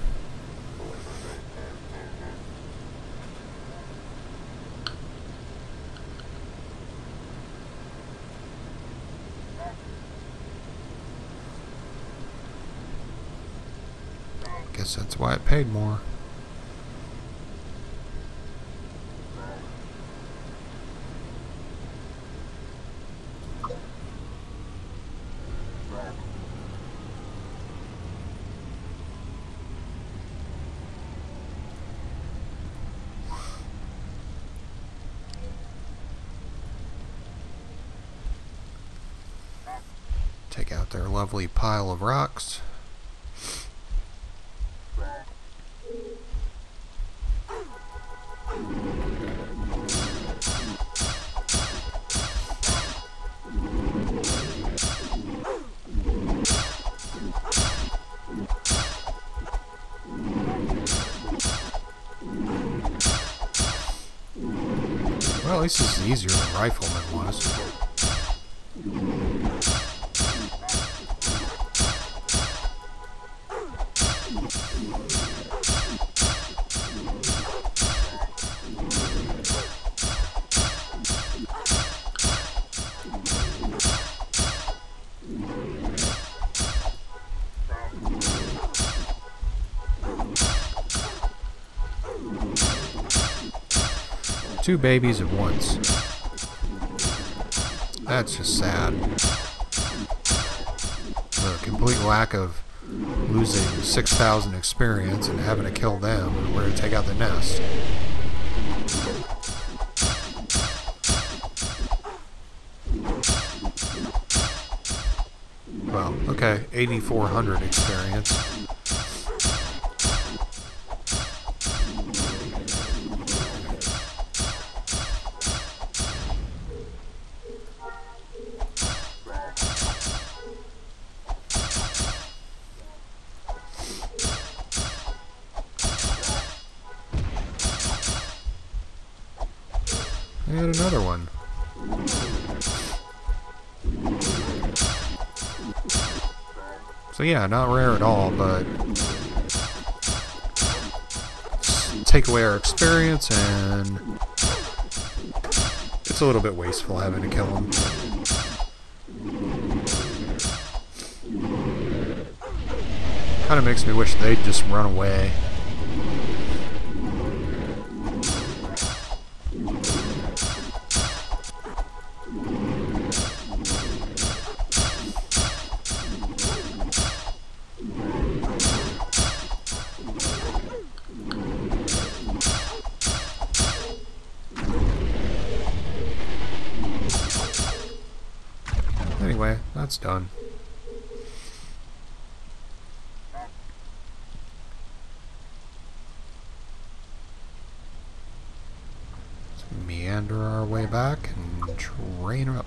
Guess that's why it paid more. Take out their lovely pile of rocks. at least this is easier than Rifleman was. Two babies at once. That's just sad. The complete lack of losing 6,000 experience and having to kill them in order to take out the nest. Well, okay, 8,400 experience. And another one. So yeah, not rare at all, but take away our experience, and it's a little bit wasteful having to kill them. Kind of makes me wish they'd just run away. Anyway, that's done. Let's meander our way back and train her up.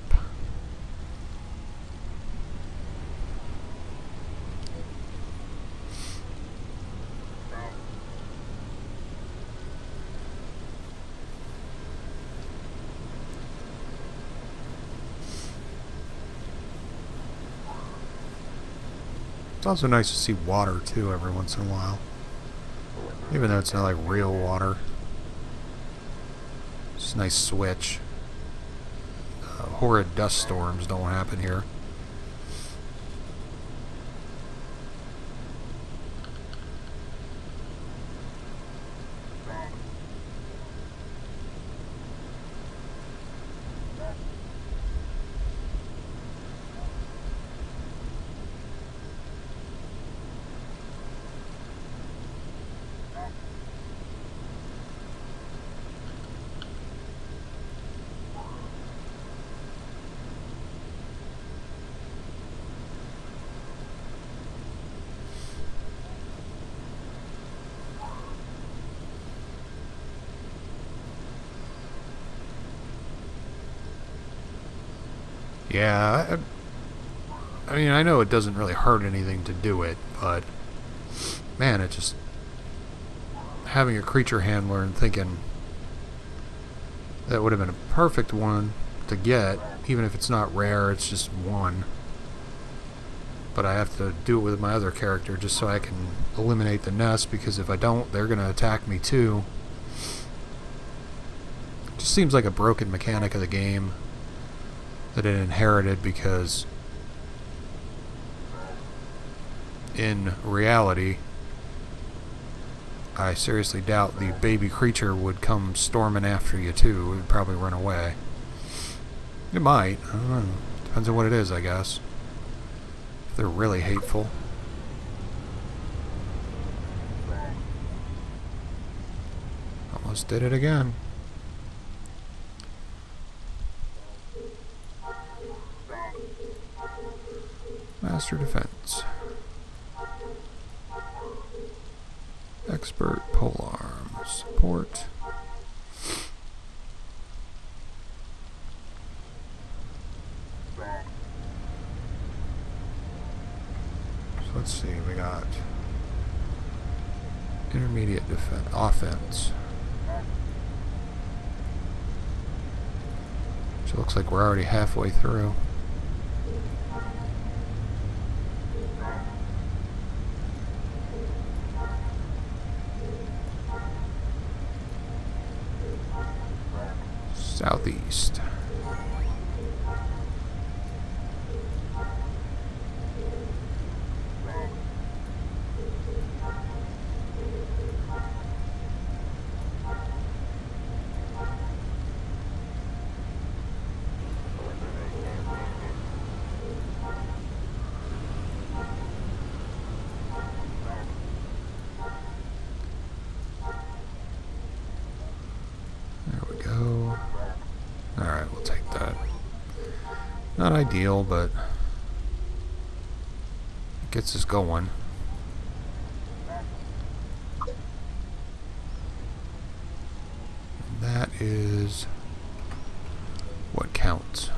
It's also nice to see water too every once in a while, even though it's not like real water. It's a nice switch. Horrid dust storms don't happen here. Yeah, I mean, I know it doesn't really hurt anything to do it, but man, it just having a creature handler and thinking that would have been a perfect one to get, even if it's not rare, it's just one. But I have to do it with my other character just so I can eliminate the nest, because if I don't, they're going to attack me too. It just seems like a broken mechanic of the game that it inherited, because in reality, I seriously doubt the baby creature would come storming after you too. It would probably run away. It might. I don't know. Depends on what it is, I guess. If they're really hateful. Almost did it again. Master Defense. Expert Polearm. Support. So let's see, we got intermediate defense, offense. So it looks like we're already halfway through. Southeast. There we go. Alright, we'll take that. Not ideal, but it gets us going. And that is what counts.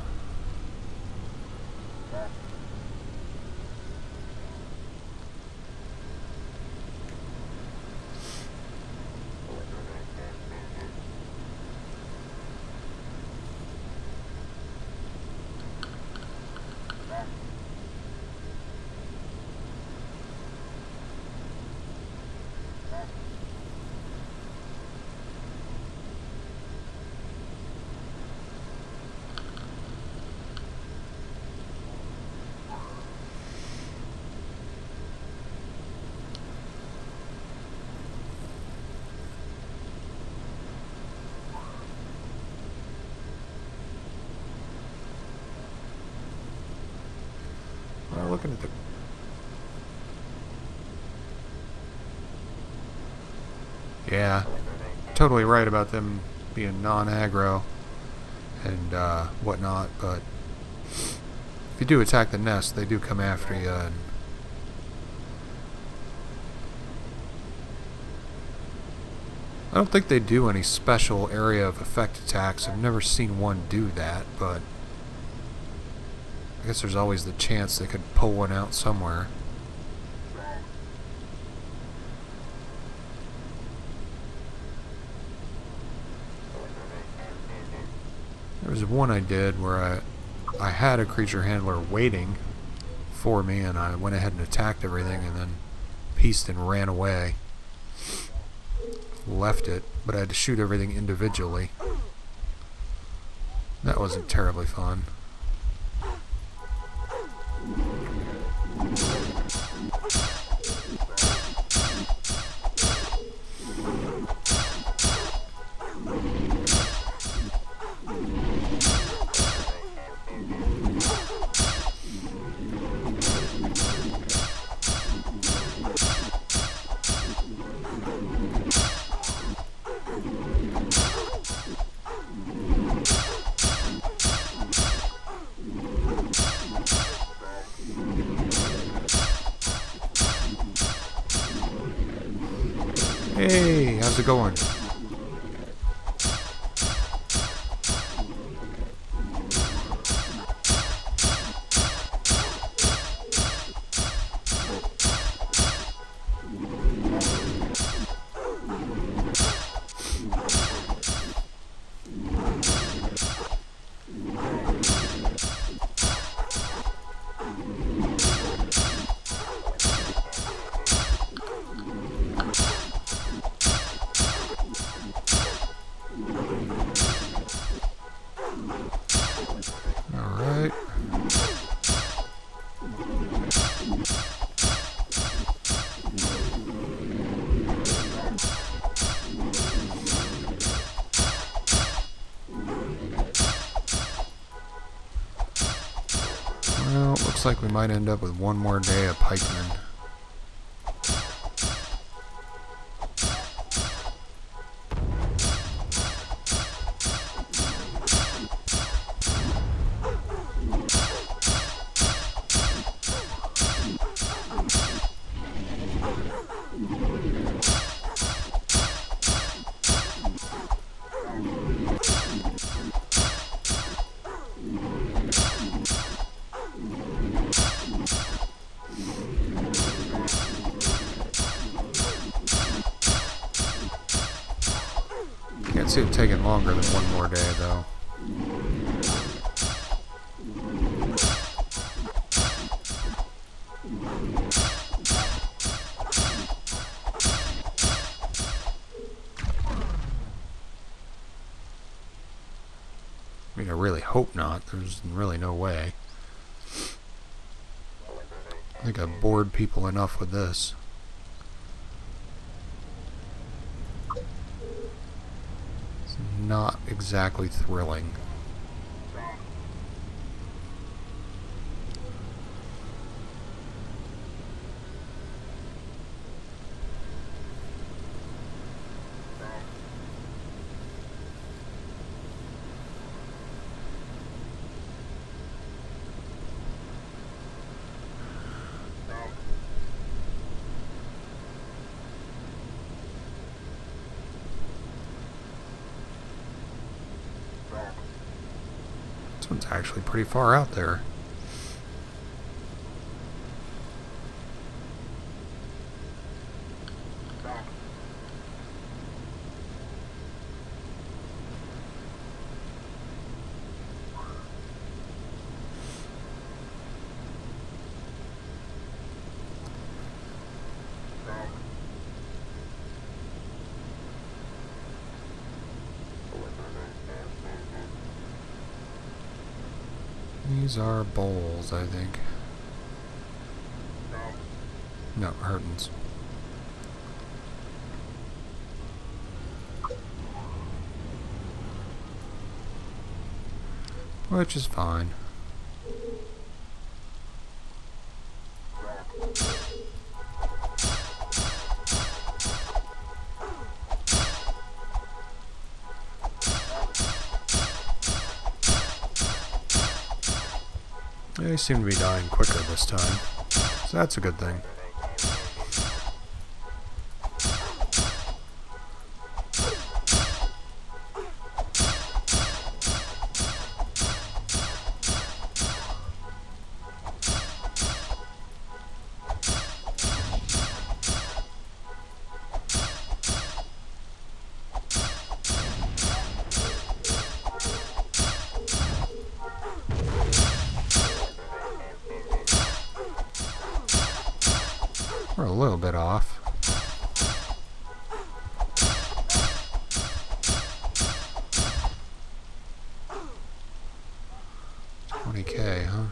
Well, looking at the yeah, totally right about them being non-aggro and whatnot, but if you do attack the nest, they do come after you. And I don't think they do any special area of effect attacks. I've never seen one do that, but I guess there's always the chance they could pull one out somewhere. There was one I did where I had a creature handler waiting for me, and I went ahead and attacked everything and then pieced and ran away. Left it, but I had to shoot everything individually. That wasn't terribly fun. Hey, how's it going? Alright. Well, looks like we might end up with one more day of pikemen. Can't see it taking longer than one more day, though. hope not. There's really no way. I think I've bored people enough with this. It's not exactly thrilling. This one's actually pretty far out there. These are bowls, I think. No, Hurtons. Which is fine. They seem to be dying quicker this time, so that's a good thing. We're a little bit off. $20K, huh?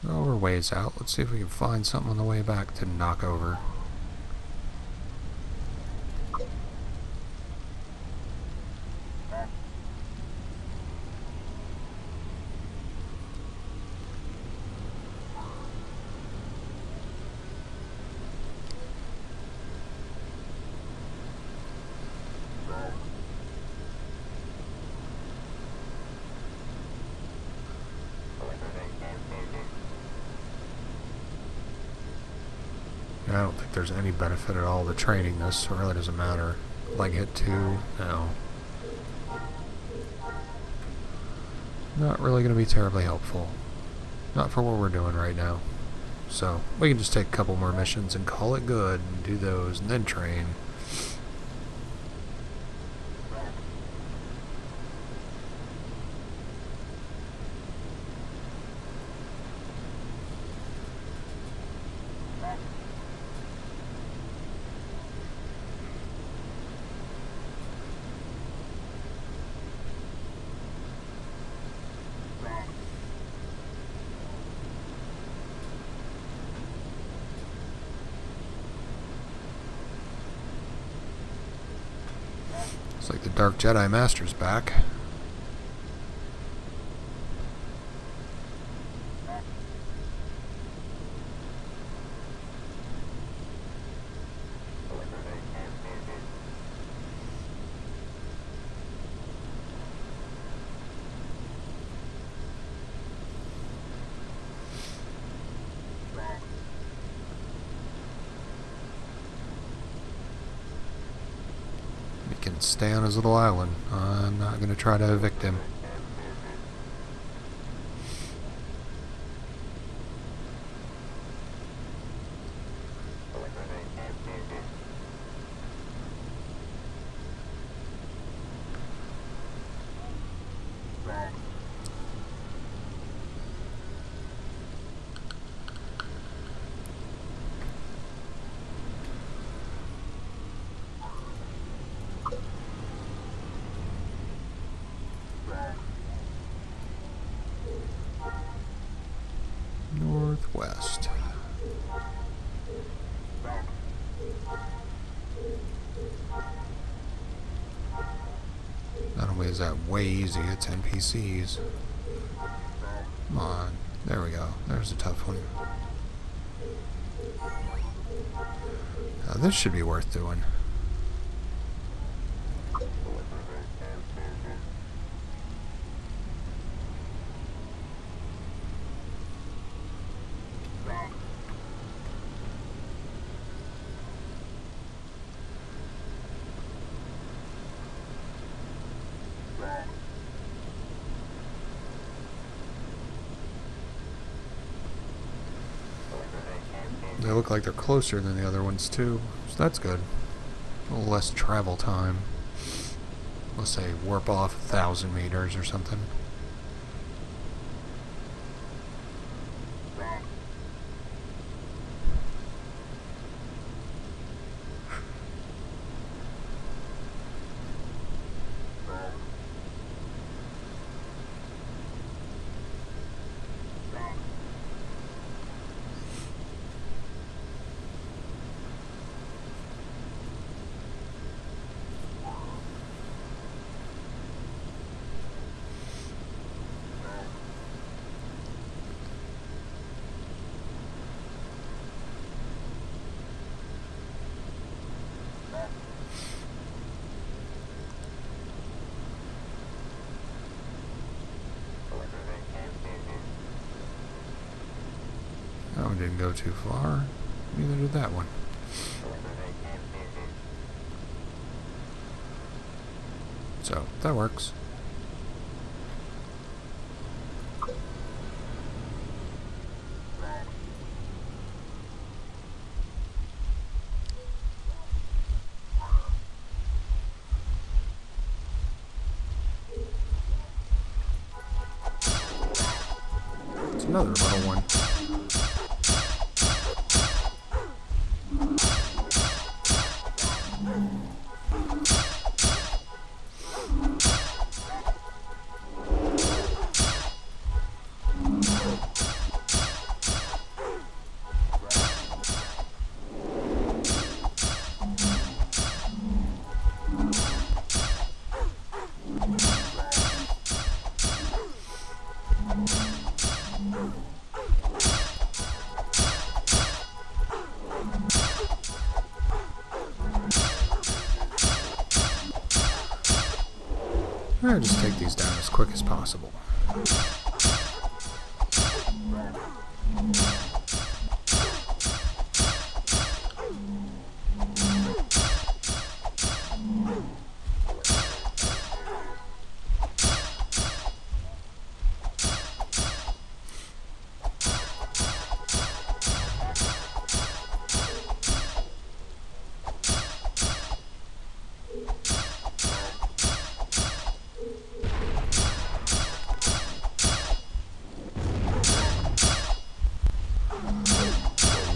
Oh, we're ways out. Let's see if we can find something on the way back to knock over. I don't think there's any benefit at all to training this, so it really doesn't matter. Like hit 2, no. Not really going to be terribly helpful. Not for what we're doing right now. So, we can just take a couple more missions and call it good, and do those, and then train. Looks like the Dark Jedi Master's back. He can stay on his little island. I'm not going to try to evict him. Probably is that way easy. It's NPCs. Come on. There we go. There's a tough one. Now this should be worth doing. They look like they're closer than the other ones too, so that's good. A little less travel time. Let's say warp off 1,000 meters or something. That one didn't go too far. Neither did that one. So, that works. It's another little one. I'll just take these down as quick as possible.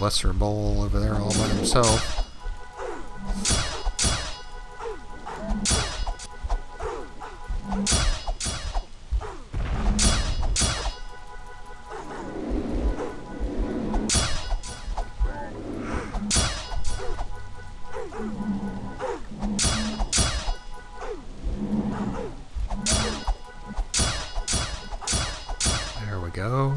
Lesser bowl over there all by himself. There we go.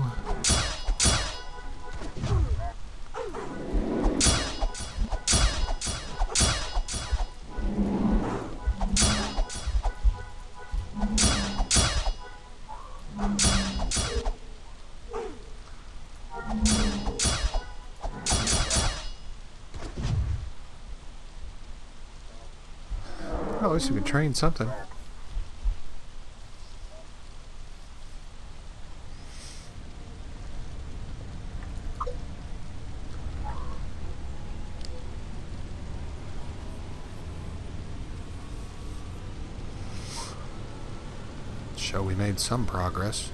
Well, at least we can train something. Show we made some progress.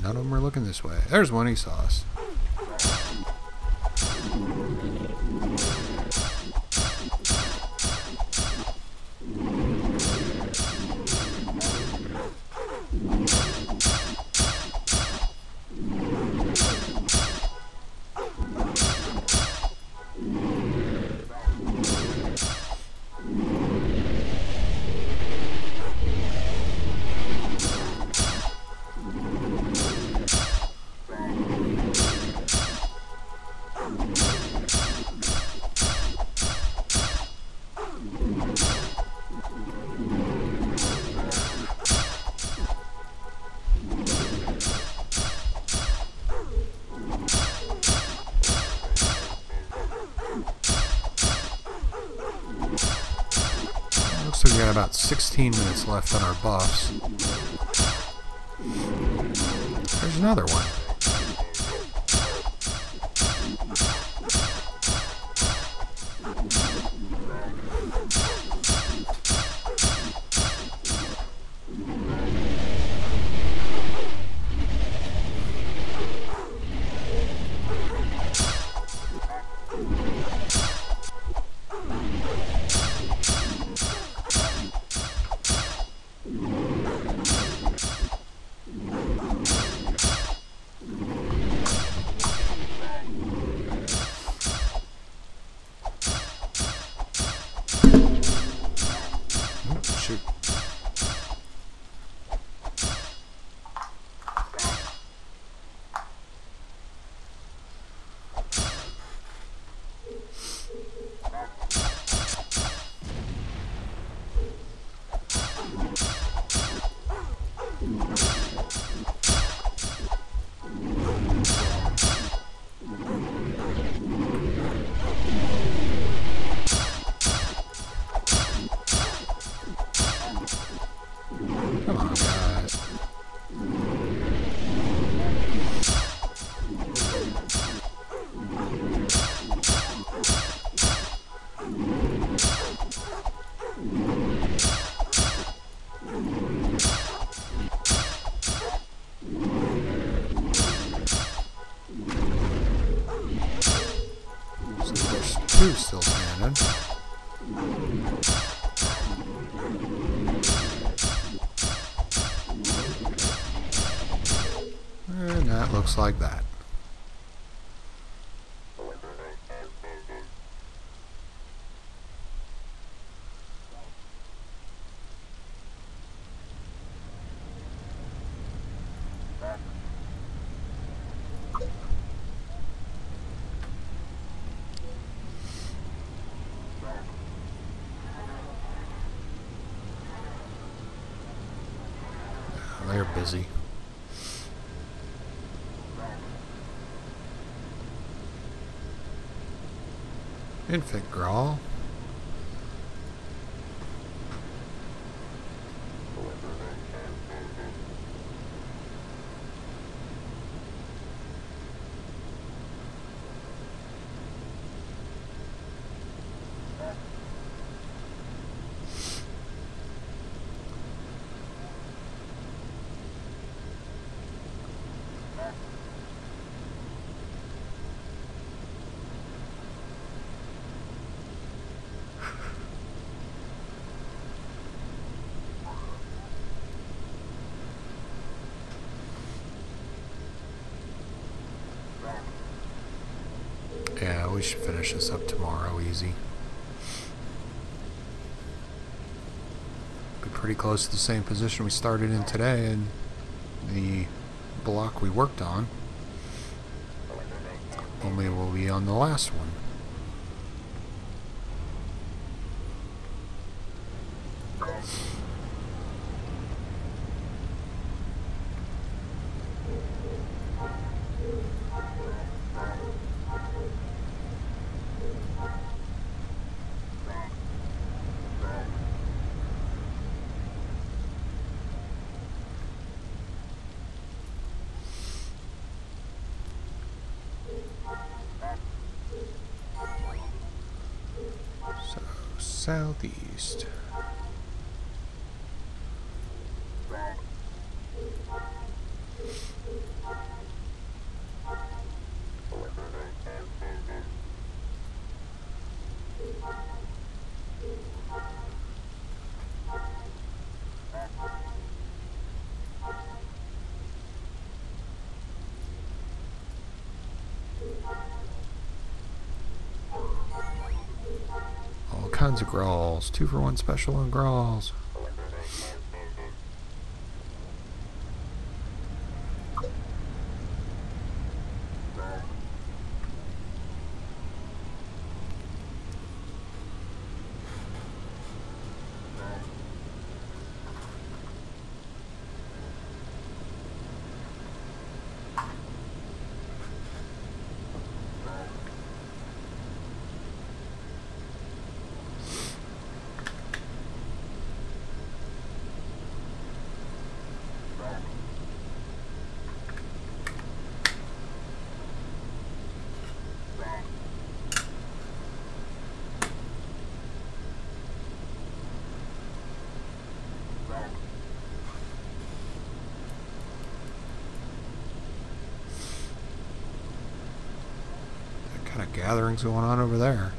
none of them are looking this way. There's one, he saw us. So we got about 16 minutes left on our buffs. There's another one. Shoot. Come on, guys. So there's two still standing. And that looks like that. They're busy. Infant Grawl. Yeah, we should finish this up tomorrow easy. Be pretty close to the same position we started in today and the block we worked on. Only we'll be on the last one. Southeast. kinds of Grawls. 2-for-1 special on Grawls. What kind of gatherings going on over there?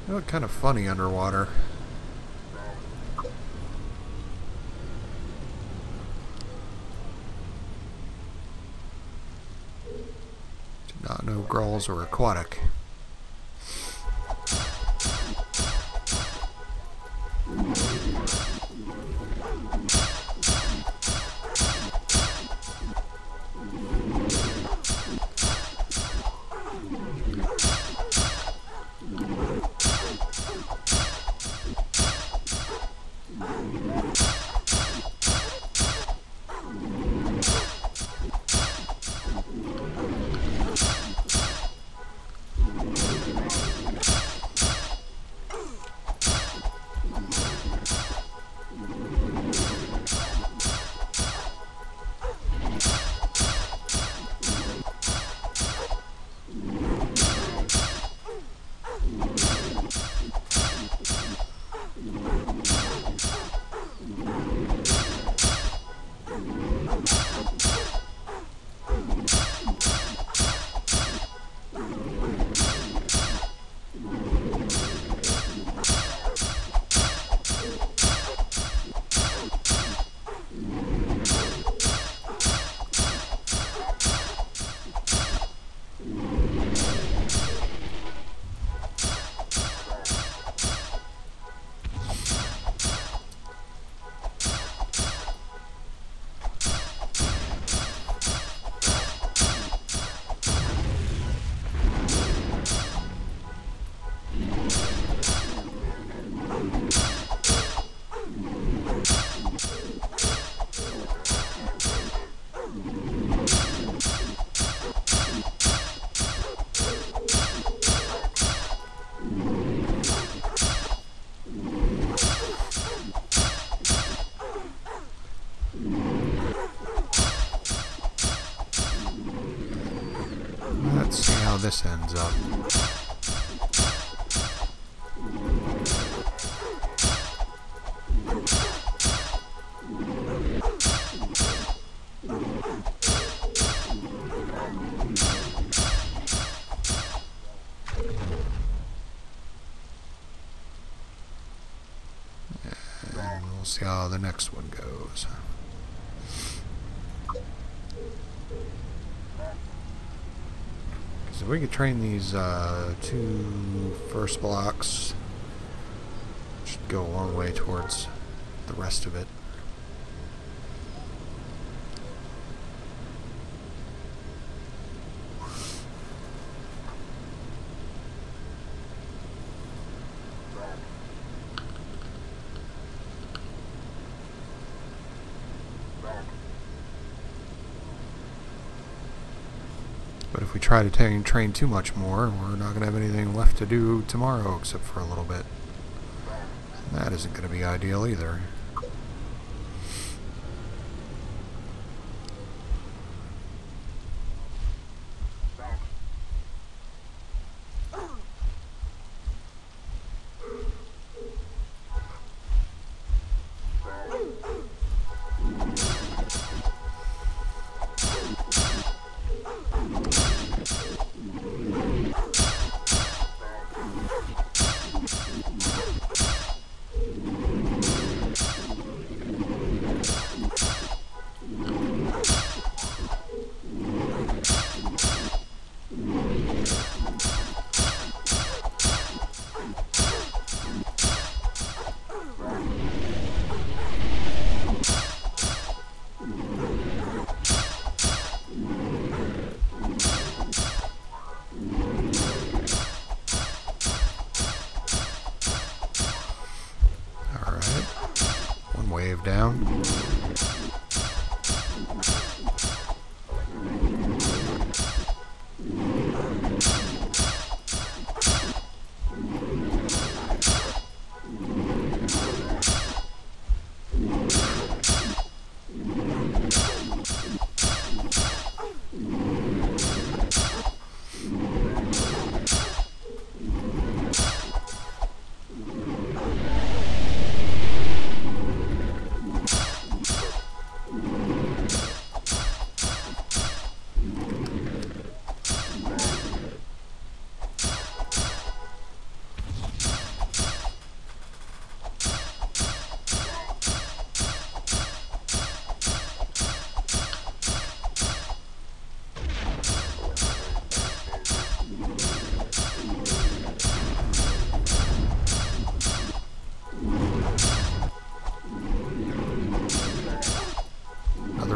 They look kind of funny underwater. Did not know Grawls were aquatic. Let's see how this ends up. And we'll see how the next one goes. So we could train these 2 first blocks. Should go a long way towards the rest of it. But if we try to train too much more, we're not going to have anything left to do tomorrow except for a little bit. And that isn't going to be ideal either. Objective down.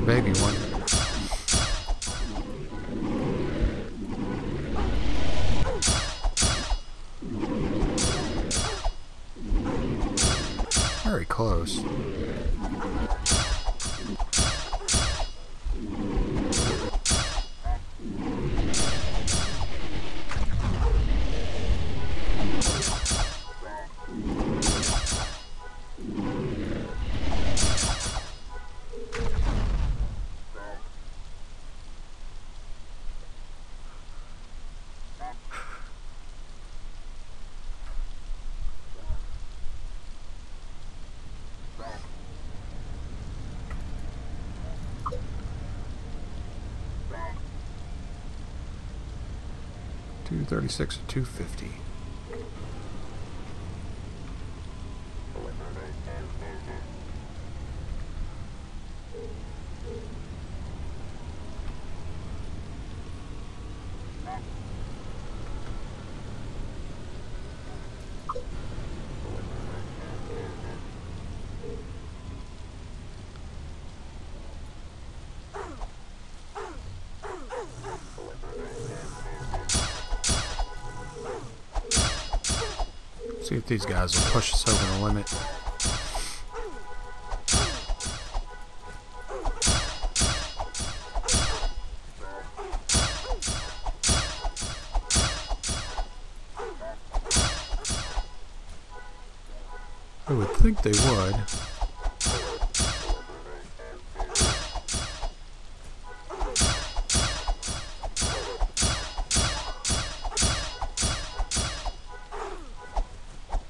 Baby one. Very close. $236 to $250. See if these guys will push us over the limit. I would think they would.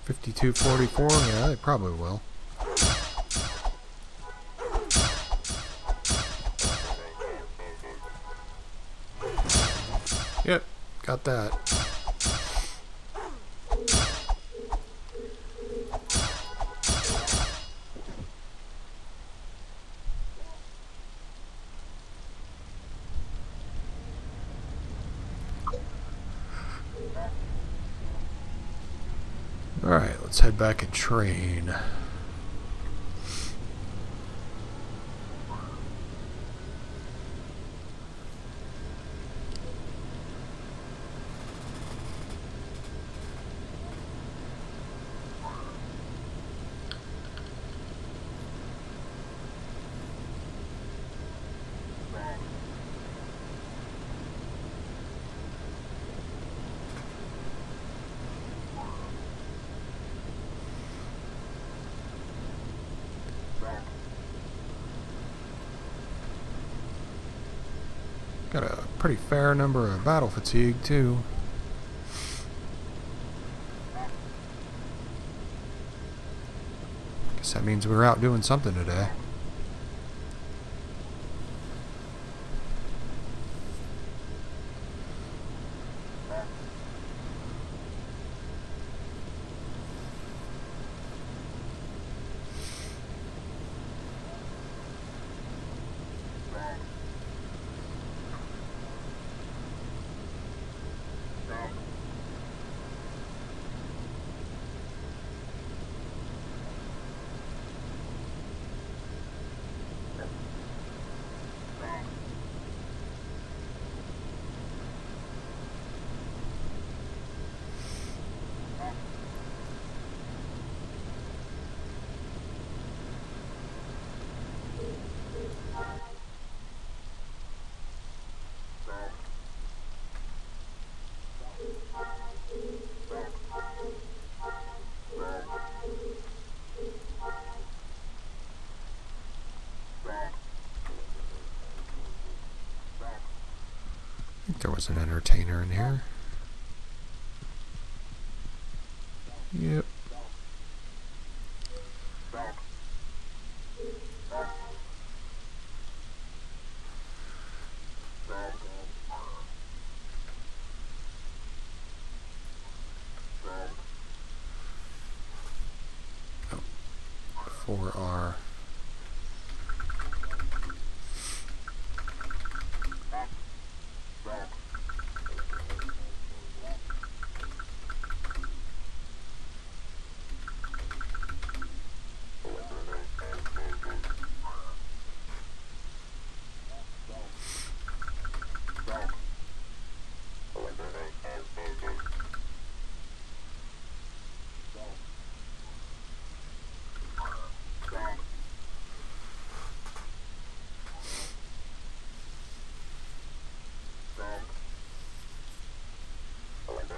$52.44, yeah, they probably will. Yep, got that. Alright, let's head back and train. Got a pretty fair number of battle fatigue, too. Guess that means we were out doing something today. I think there was an entertainer in here. Yep. For our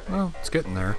well, it's getting there.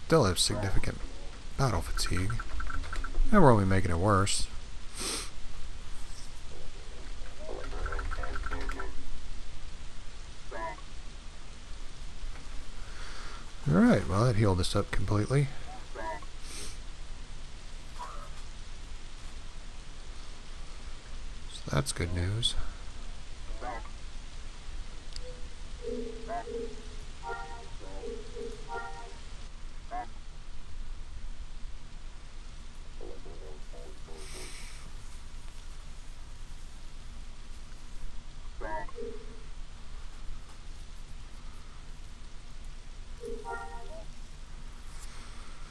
Still have significant battle fatigue. And we're only making it worse. Alright, well that healed us up completely. So that's good news.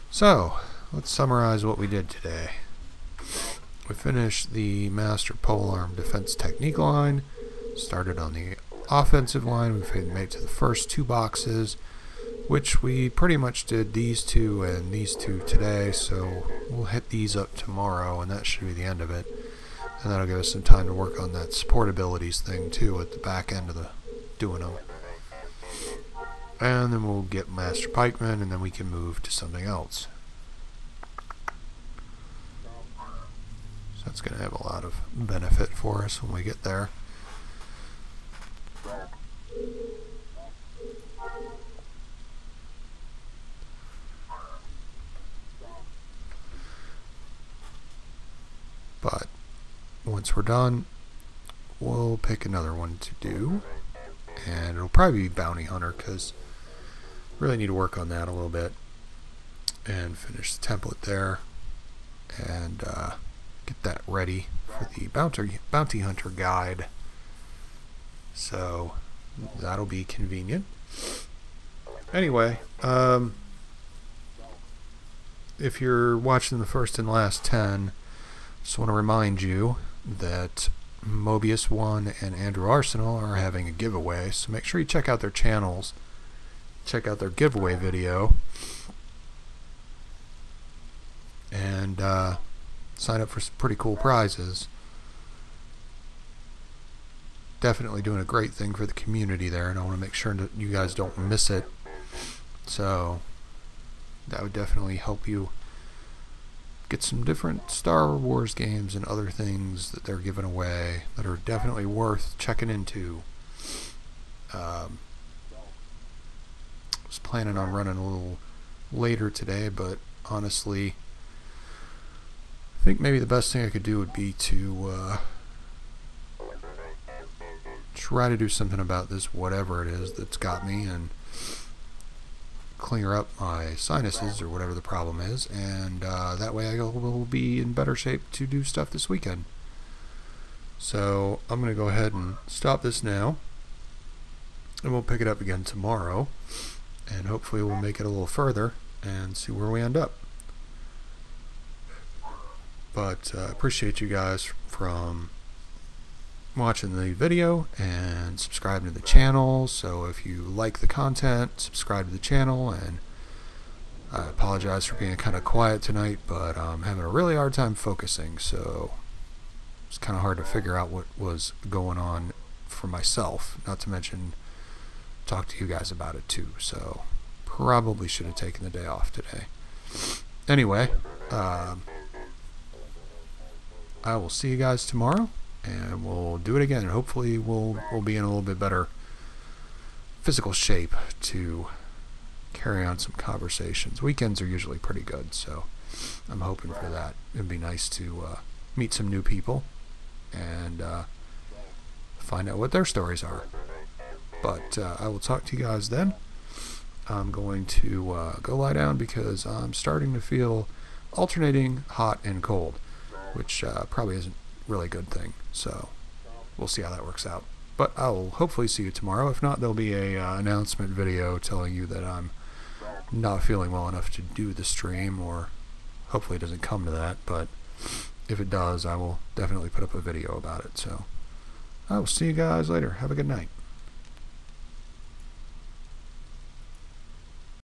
So, let's summarize what we did today. We finished the Master Polearm Defense Technique line, started on the offensive line, we made it to the first two boxes, which we pretty much did these two and these two today, so we'll hit these up tomorrow and that should be the end of it. And that'll give us some time to work on that support abilities thing too at the back end of the doing them. And then we'll get Master Pikeman and then we can move to something else. So that's going to have a lot of benefit for us when we get there. But once we're done, we'll pick another one to do. And it'll probably be Bounty Hunter because really need to work on that a little bit and finish the template there and get that ready for the Bounty Hunter guide. So that'll be convenient. Anyway, if you're watching the first and last 10, just want to remind you that Mobius One and Andrew Arsenal are having a giveaway, so make sure you check out their channels, check out their giveaway video, and sign up for some pretty cool prizes. Definitely doing a great thing for the community there, and I want to make sure that you guys don't miss it. So that would definitely help you get some different Star Wars games and other things that they're giving away that are definitely worth checking into. Was planning on running a little later today, but honestly, I think maybe the best thing I could do would be to try to do something about this, whatever it is that's got me, and clear up my sinuses or whatever the problem is, and that way I will be in better shape to do stuff this weekend. So I'm going to go ahead and stop this now, and we'll pick it up again tomorrow, and hopefully we'll make it a little further and see where we end up. But appreciate you guys from watching the video and subscribing to the channel. So if you like the content, subscribe to the channel. And I apologize for being kind of quiet tonight, but I'm having a really hard time focusing, so it's kind of hard to figure out what was going on for myself, not to mention talk to you guys about it too. So probably should have taken the day off today. Anyway, I will see you guys tomorrow, and we'll do it again, and hopefully we'll be in a little bit better physical shape to carry on some conversations. Weekends are usually pretty good, so I'm hoping for that. It'd be nice to meet some new people and find out what their stories are. But I will talk to you guys then. I'm going to go lie down because I'm starting to feel alternating hot and cold, which probably isn't really a good thing. So we'll see how that works out. But I'll hopefully see you tomorrow. If not, there'll be a announcement video telling you that I'm not feeling well enough to do the stream, or hopefully it doesn't come to that. But if it does, I will definitely put up a video about it. So I will see you guys later. Have a good night.